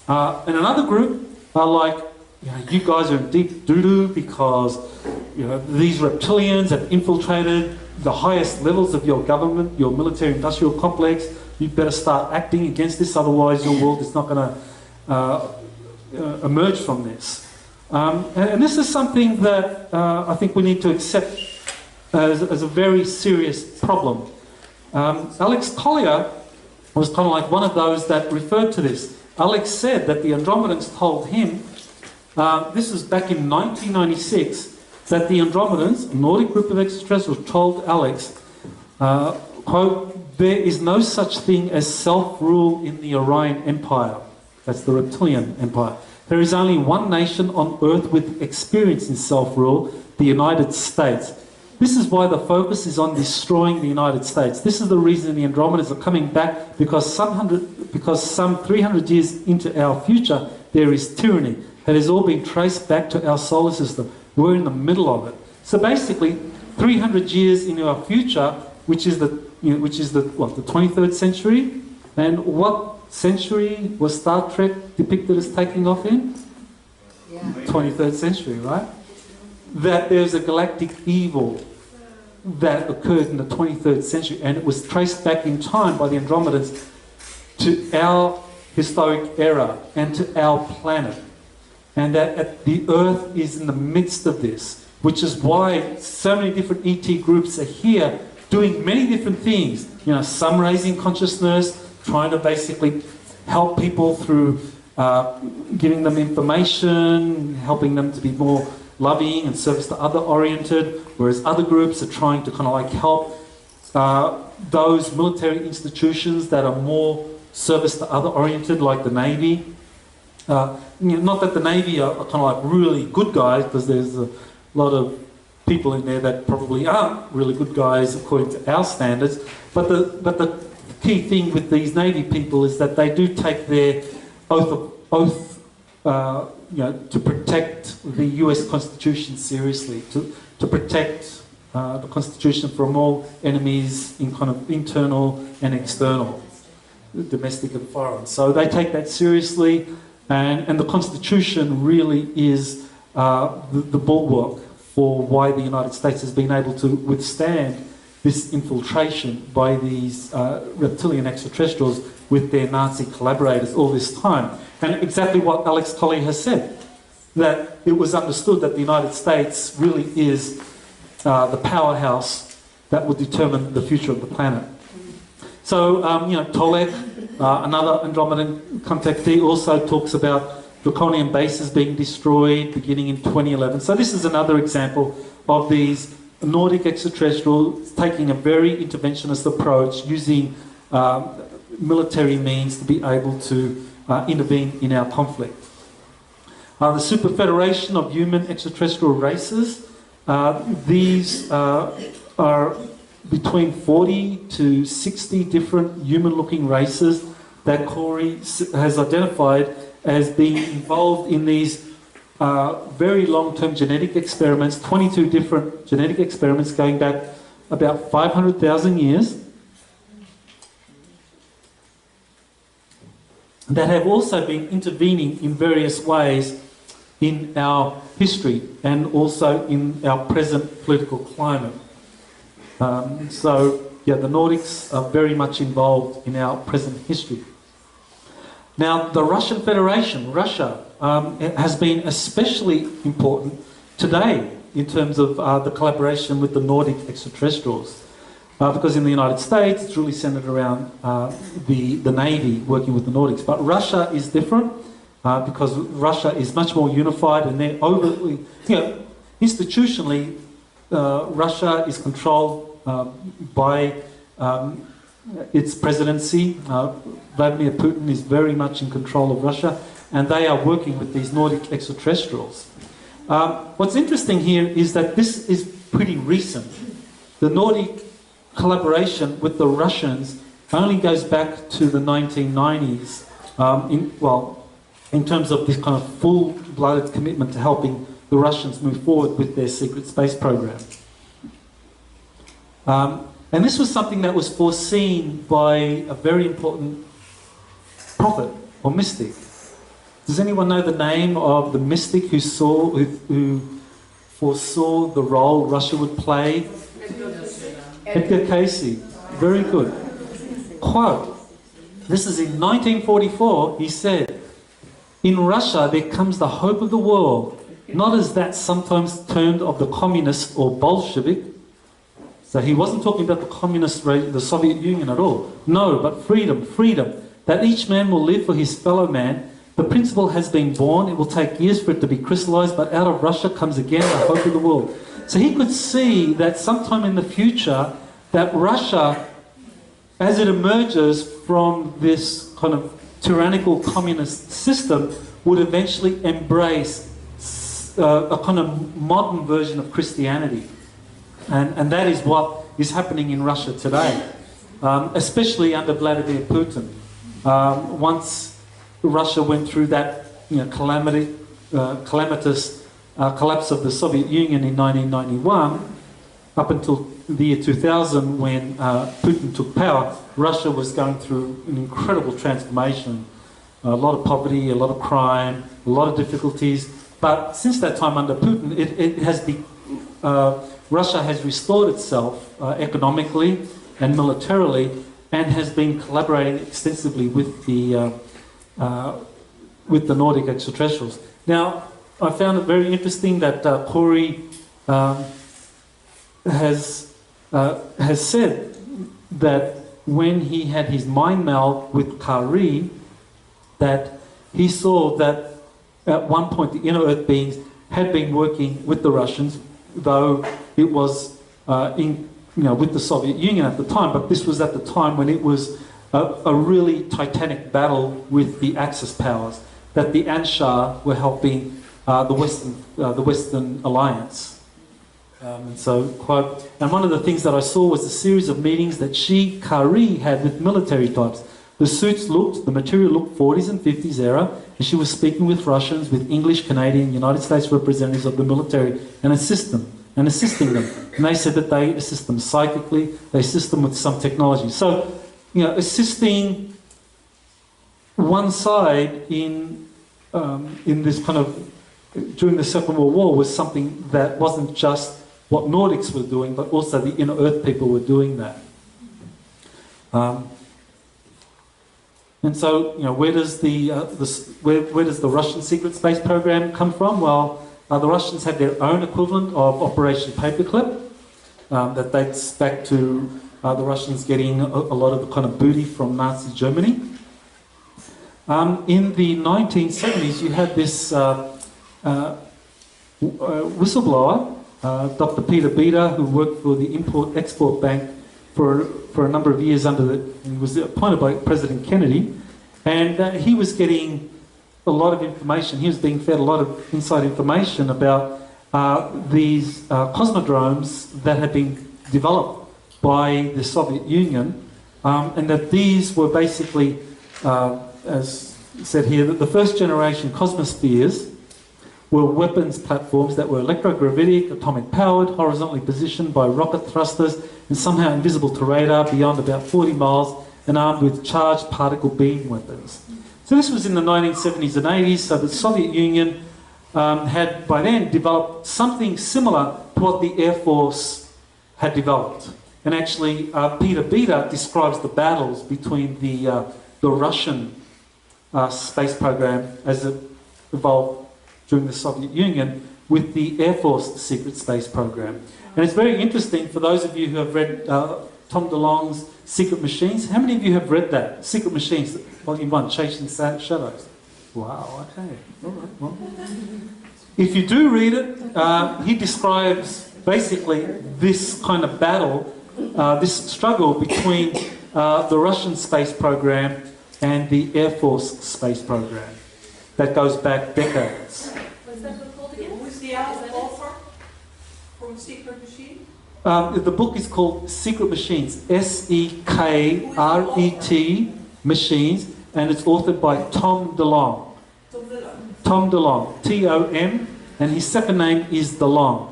And another group are like, you know, you guys are in deep doo-doo because, you know, these reptilians have infiltrated the highest levels of your government, your military-industrial complex. You better start acting against this, otherwise your world is not going to emerge from this. And this is something that I think we need to accept as a very serious problem. Alex Collier was kind of like one of those that referred to this. Alex said that the Andromedans told him, this is back in 1996, that the Andromedans, a Nordic group of extraterrestrials, told Alex, quote, there is no such thing as self-rule in the Orion Empire. That's the Reptilian Empire. There is only one nation on Earth with experience in self-rule, the United States. This is why the focus is on destroying the United States. This is the reason the Andromedans are coming back, because some 300 years into our future, there is tyranny that has all been traced back to our solar system. We're in the middle of it. So basically, 300 years into our future, which is the 23rd century, and what century was Star Trek depicted as taking off in? Yeah. 23rd century, right? That there's a galactic evil that occurred in the 23rd century, and it was traced back in time by the Andromedans to our historic era and to our planet. And that the Earth is in the midst of this, which is why so many different ET groups are here doing many different things. You know, some raising consciousness, trying to basically help people through giving them information, helping them to be more loving and service to other oriented, whereas other groups are trying to kind of like help those military institutions that are more service to other oriented, like the Navy. Not that the Navy are kind of like really good guys, because there's a lot of people in there that probably aren't really good guys according to our standards. But the key thing with these Navy people is that they do take their oath to protect the US Constitution seriously, to protect the Constitution from all enemies in kind of internal and external, domestic and foreign. So they take that seriously, and the Constitution really is the bulwark for why the United States has been able to withstand this infiltration by these reptilian extraterrestrials with their Nazi collaborators all this time. And exactly what Alex Collier has said, that it was understood that the United States really is the powerhouse that would determine the future of the planet. So, Tolek, another Andromedan contactee, also talks about draconian bases being destroyed beginning in 2011. So this is another example of these Nordic extraterrestrials taking a very interventionist approach, using military means to be able to intervene in our conflict. The Super Federation of Human Extraterrestrial Races, these are between 40 to 60 different human-looking races that Corey has identified as being involved in these very long-term genetic experiments, 22 different genetic experiments going back about 500,000 years, that have also been intervening in various ways in our history and also in our present political climate. The Nordics are very much involved in our present history. Now, the Russian Federation, Russia, has been especially important today in terms of the collaboration with the Nordic extraterrestrials. Because in the United States, it's really centered around the Navy working with the Nordics. But Russia is different because Russia is much more unified, and they're overly, institutionally, Russia is controlled by its presidency. Vladimir Putin is very much in control of Russia, and they are working with these Nordic extraterrestrials. What's interesting here is that this is pretty recent. The Nordic collaboration with the Russians only goes back to the 1990s, in terms of this kind of full-blooded commitment to helping the Russians move forward with their secret space program. And this was something that was foreseen by a very important prophet or mystic. Does anyone know the name of the mystic who foresaw the role Russia would play? Edgar Cayce. Very good. Quote, this is in 1944, he said, "In Russia there comes the hope of the world, not as that sometimes termed of the communist or Bolshevik." So he wasn't talking about the Soviet Union at all. No, but freedom, freedom, that each man will live for his fellow man. The principle has been born. It will take years for it to be crystallized, but out of Russia comes again the hope of the world. So he could see that sometime in the future that Russia, as it emerges from this kind of tyrannical communist system, would eventually embrace a kind of modern version of Christianity. And that is what is happening in Russia today, especially under Vladimir Putin. Once Russia went through that calamitous collapse of the Soviet Union in 1991, up until the year 2000 when Putin took power, Russia was going through an incredible transformation. A lot of poverty, a lot of crime, a lot of difficulties. But since that time under Putin, Russia has restored itself economically and militarily, and has been collaborating extensively with the Nordic extraterrestrials. Now, I found it very interesting that Corey has said that when he had his mind meld with Kari, that he saw that at one point the inner Earth beings had been working with the Russians, though it was with the Soviet Union at the time, but this was at the time when it was a really titanic battle with the Axis powers, that the Anshar were helping the Western Alliance. And one of the things that I saw was a series of meetings that Kari had with military types. The material looked 40s and 50s era, and she was speaking with Russians, with English, Canadian, United States representatives of the military, and assisting them. And they said that they assist them psychically, they assist them with some technology. So, assisting one side in this kind of, during the Second World War, was something that wasn't just what Nordics were doing, but also the inner Earth people were doing that. And so, where does the Russian secret space program come from? Well, the Russians had their own equivalent of Operation Paperclip that dates back to the Russians getting a lot of the kind of booty from Nazi Germany. In the 1970s, you had this whistleblower, Dr. Peter Beda, who worked for the Import-Export Bank for a number of years he was appointed by President Kennedy, and he was getting a lot of information. He was being fed a lot of inside information about these cosmodromes that had been developed by the Soviet Union, and that these were basically, as said here, that the first generation cosmospheres were weapons platforms that were electrogravitic, atomic powered, horizontally positioned by rocket thrusters, and somehow invisible to radar beyond about 40 miles, and armed with charged particle beam weapons. So this was in the 1970s and 80s, so the Soviet Union had by then developed something similar to what the Air Force had developed. And actually, Peter Beda describes the battles between the Russian space program as it evolved during the Soviet Union with the Air Force secret space program. And it's very interesting for those of you who have read Tom DeLonge's Secret Machines. How many of you have read that? Secret Machines, Volume 1, Chasing Shadows. Wow, okay. All right, well. If you do read it, he describes basically this kind of battle, this struggle between the Russian space program and the Air Force space program. That goes back decades. What's that book called again? Who's the author from Secret Machine? The book is called Secret Machines, Sekret Machines, and it's authored by Tom DeLonge. Tom DeLonge, T-O-M, and his second name is DeLonge,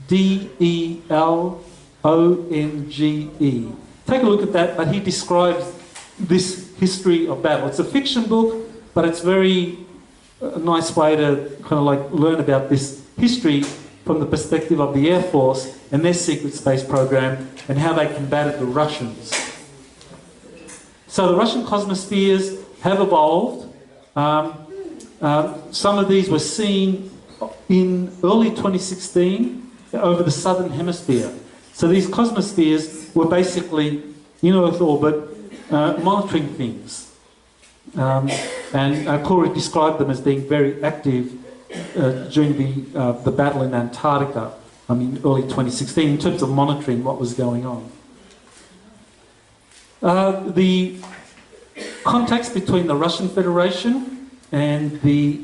D-E-L-O-N-G-E. ONGE. Take a look at that, but he describes this history of battle. It's a fiction book, but it's a nice way to kind of like learn about this history from the perspective of the Air Force and their secret space program and how they combated the Russians. So the Russian cosmospheres have evolved. Some of these were seen in early 2016 over the southern hemisphere. So these cosmospheres were basically in Earth orbit monitoring things. And Corey described them as being very active during the battle in Antarctica, early 2016, in terms of monitoring what was going on. The contacts between the Russian Federation and the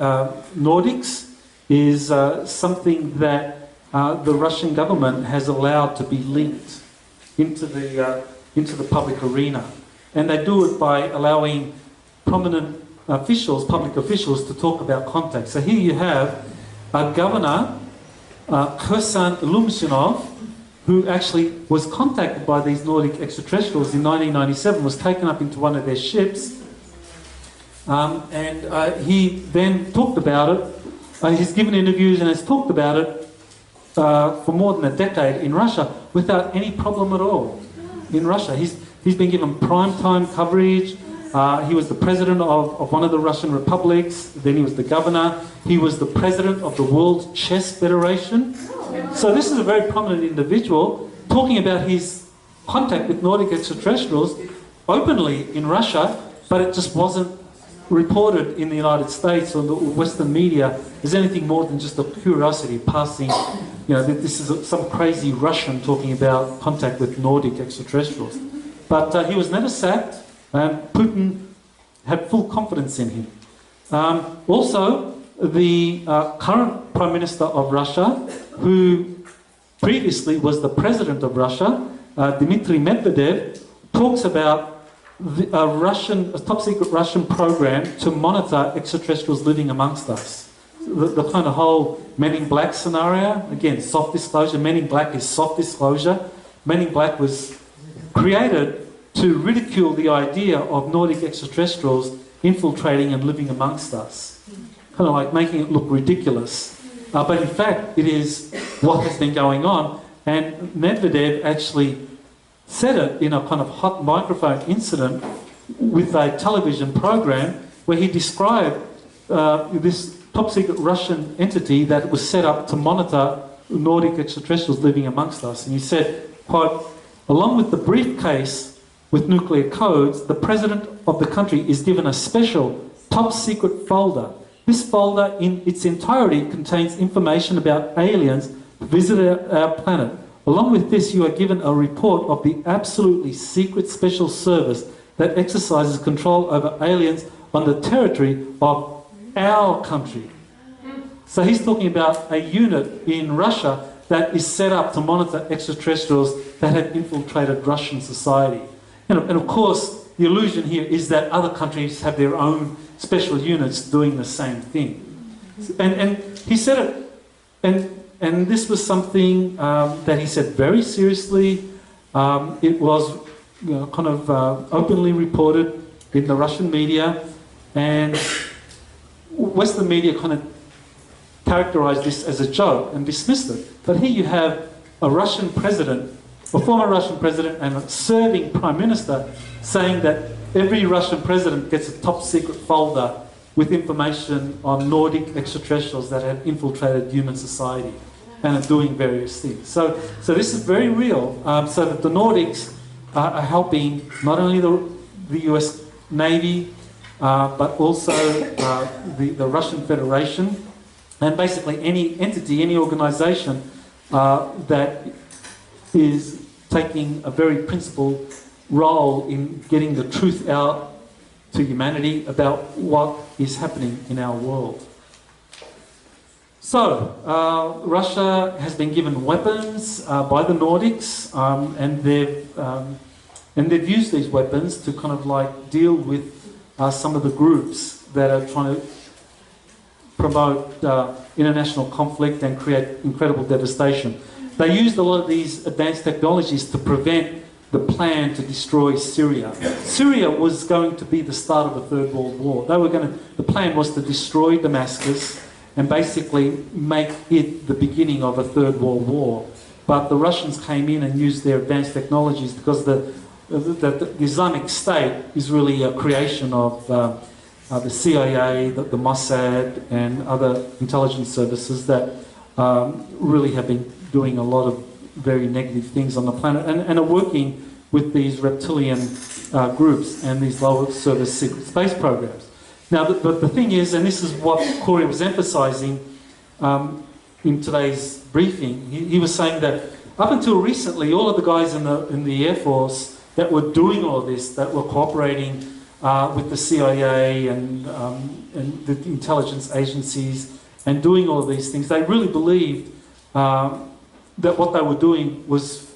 Nordics is something that the Russian government has allowed to be linked into the public arena. And they do it by allowing prominent officials, public officials, to talk about contacts. So here you have a governor, Kirsan Lumshinov, who actually was contacted by these Nordic extraterrestrials in 1997, was taken up into one of their ships, and he then talked about it. He's given interviews and has talked about it for more than a decade in Russia without any problem at all. In Russia, he's been given prime time coverage. He was the president of one of the Russian republics. Then he was the governor. He was the president of the World Chess Federation. So this is a very prominent individual talking about his contact with Nordic extraterrestrials openly in Russia, but it just wasn't reported in the United States or the Western media as anything more than just a curiosity passing, this is some crazy Russian talking about contact with Nordic extraterrestrials. But he was never sacked, and Putin had full confidence in him. Also, the current Prime Minister of Russia, who previously was the President of Russia, Dmitry Medvedev, talks about a top-secret Russian program to monitor extraterrestrials living amongst us. The kind of whole Men in Black scenario, again, soft disclosure. Men in Black is soft disclosure. Men in Black was created to ridicule the idea of Nordic extraterrestrials infiltrating and living amongst us. Kind of like making it look ridiculous. But in fact, it is what has been going on. And Medvedev actually said it in a kind of hot microphone incident with a television program where he described this top-secret Russian entity that was set up to monitor Nordic extraterrestrials living amongst us. And he said, quote, "Along with the briefcase with nuclear codes, the president of the country is given a special top-secret folder. This folder in its entirety contains information about aliens who visited our planet. Along with this, you are given a report of the absolutely secret special service that exercises control over aliens on the territory of our country." So he's talking about a unit in Russia that is set up to monitor extraterrestrials that have infiltrated Russian society. And of course, the illusion here is that other countries have their own special units doing the same thing. And he said it, and this was something that he said very seriously. It was kind of openly reported in the Russian media, and Western media kind of characterized this as a joke and dismissed it. But here you have a Russian president, a former Russian president and a serving prime minister saying that every Russian president gets a top secret folder with information on Nordic extraterrestrials that have infiltrated human society and are doing various things. So this is very real. So that the Nordics are helping not only the US Navy, but also the Russian Federation, and basically any entity, any organisation that is taking a very principled role in getting the truth out to humanity about what is happening in our world. So, Russia has been given weapons by the Nordics, and they've used these weapons to kind of like deal with some of the groups that are trying to promote international conflict and create incredible devastation. they used a lot of these advanced technologies to prevent the plan to destroy Syria. Syria was going to be the start of the Third World War. The plan was to destroy Damascus and basically make it the beginning of a Third World War. But the Russians came in and used their advanced technologies because the Islamic State is really a creation of the CIA, the Mossad, and other intelligence services that really have been doing a lot of very negative things on the planet and are working with these reptilian groups and these low service secret space programs. Now, but the thing is, and this is what Corey was emphasising in today's briefing, he was saying that up until recently, all of the guys in the Air Force that were doing all of this, that were cooperating with the CIA and the intelligence agencies and doing all of these things, they really believed that what they were doing was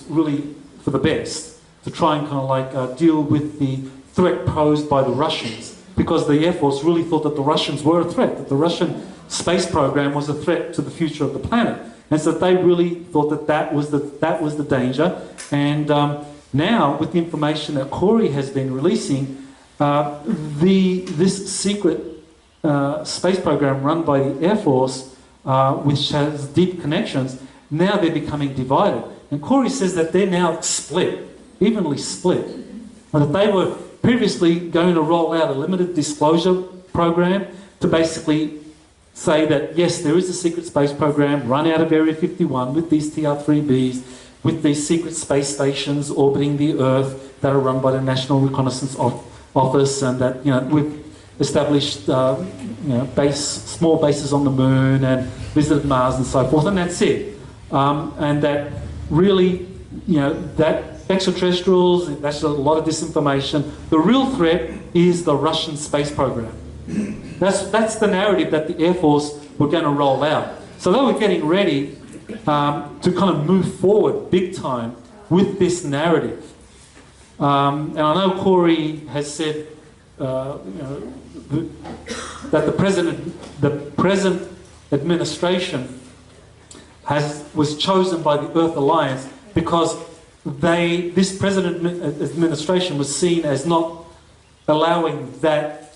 really for the best, to try and kind of like deal with the threat posed by the Russians, because the Air Force really thought that the Russians were a threat, that the Russian space program was a threat to the future of the planet. And so they really thought that that was the danger. And now, with the information that Corey has been releasing, this secret space program run by the Air Force, which has deep connections, now they're becoming divided. And Corey says that they're now split, evenly split. And that they were previously going to roll out a limited disclosure program to basically say that, yes, there is a secret space program run out of Area 51 with these TR-3Bs, with these secret space stations orbiting the Earth that are run by the National Reconnaissance Office, and that, you know, we've established small bases on the Moon and visited Mars and so forth, and that's it. And that really, you know, that extraterrestrials, that's a lot of disinformation. The real threat is the Russian space program. That's the narrative that the Air Force were going to roll out. So they were getting ready to kind of move forward big time with this narrative. And I know Corey has said that the present administration was chosen by the Earth Alliance because this present administration was seen as not allowing that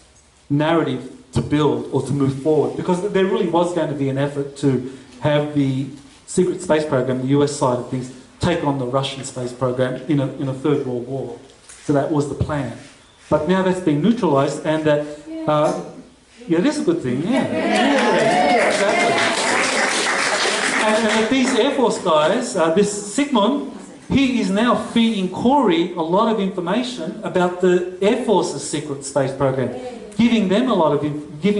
narrative to build or to move forward, because there really was going to be an effort to have the secret space program, the US side of things, take on the Russian space program in a Third World War. So that was the plan. But now that's been neutralized, and that, it is a good thing, exactly. And that these Air Force guys, this Sigmund, he is now feeding Corey a lot of information about the Air Force's secret space program, giving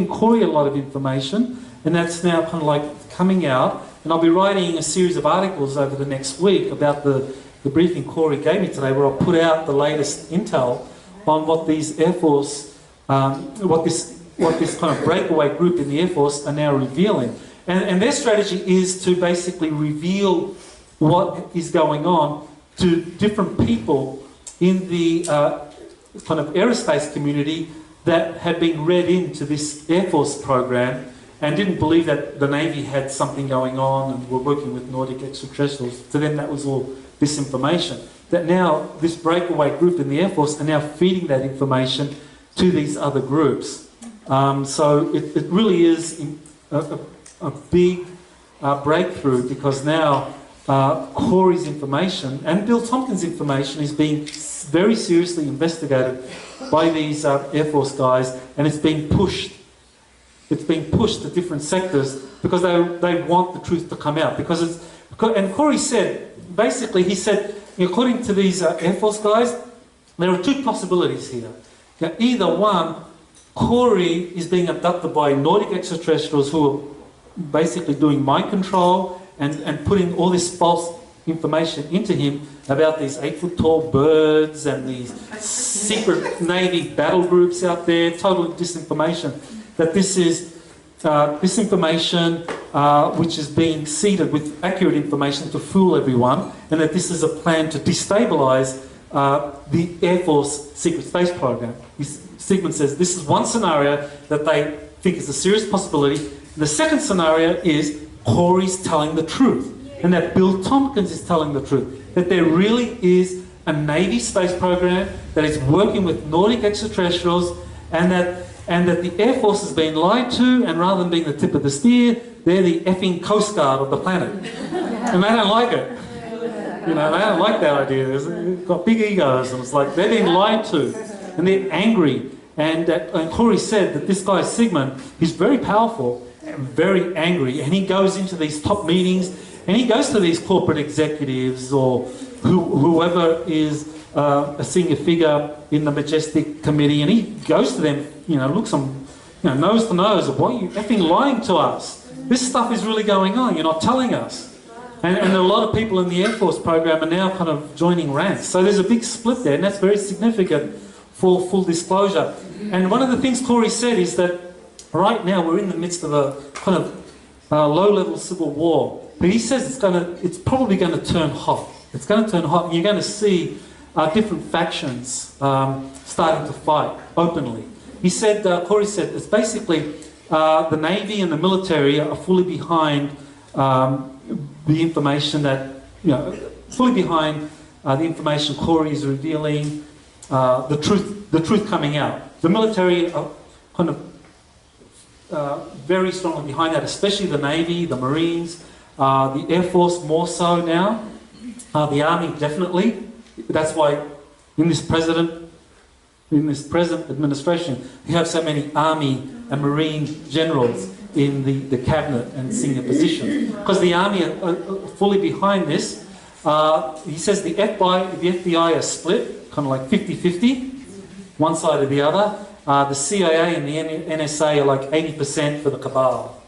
Corey a lot of information, and that's now kind of like coming out. And I'll be writing a series of articles over the next week about the briefing Corey gave me today, where I'll put out the latest intel on what these Air Force, what this kind of breakaway group in the Air Force are now revealing. And their strategy is to basically reveal what is going on to different people in the kind of aerospace community that had been read into this Air Force program and didn't believe that the Navy had something going on and were working with Nordic extraterrestrials. To them, that was all disinformation. That now this breakaway group in the Air Force are now feeding that information to these other groups. So it really is a big breakthrough, because now Corey's information and Bill Tompkins' information is being very seriously investigated by these Air Force guys, and it's being pushed. It's being pushed to different sectors because they want the truth to come out. And Corey said, basically, he said, according to these Air Force guys, there are two possibilities here. Now, either one, Corey is being abducted by Nordic extraterrestrials who are basically doing mind control and putting all this false information into him about these 8-foot-tall birds and these secret Navy battle groups out there, total disinformation. That this is information which is being seeded with accurate information to fool everyone, and that this is a plan to destabilise the Air Force secret space program. Sigmund says this is one scenario that they think is a serious possibility. The second scenario is Corey's telling the truth. and that Bill Tompkins is telling the truth, that there really is a Navy space program that is working with Nordic extraterrestrials, and that the Air Force has been lied to, and rather than being the tip of the spear, they're the effing Coast Guard of the planet. And they don't like it. You know, they don't like that idea. They've got big egos, and it's like they're being lied to, and they're angry. And Corey said that this guy Sigmund, he's very powerful and very angry, and he goes into these top meetings, and he goes to these corporate executives or whoever is a senior figure in the Majestic Committee, and he goes to them, you know, looks them, you know, nose to nose, why are you effing lying to us? This stuff is really going on, you're not telling us. And a lot of people in the Air Force program are now kind of joining ranks. So there's a big split there, and that's very significant for full disclosure. And one of the things Corey said is that right now we're in the midst of a kind of low-level civil war. But he says it's probably going to turn hot. It's going to turn hot, and you're going to see different factions starting to fight openly. He said, Corey said, it's basically the Navy and the military are fully behind the information that, you know, fully behind the information Corey is revealing, the truth coming out. The military are kind of very strongly behind that, especially the Navy, the Marines, the Air Force more so now, the Army definitely. That's why in this present administration, you have so many Army and Marine generals in the cabinet and senior positions. Because the Army are fully behind this. He says the FBI are split, kind of like 50-50, one side or the other. The CIA and the NSA are like 80% for the cabal,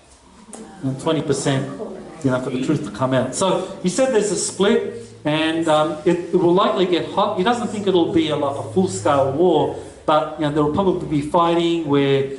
and 20%, you know, for the truth to come out. So he said there's a split, and it will likely get hot. He doesn't think it'll be like a full-scale war, but you know, there will probably be fighting where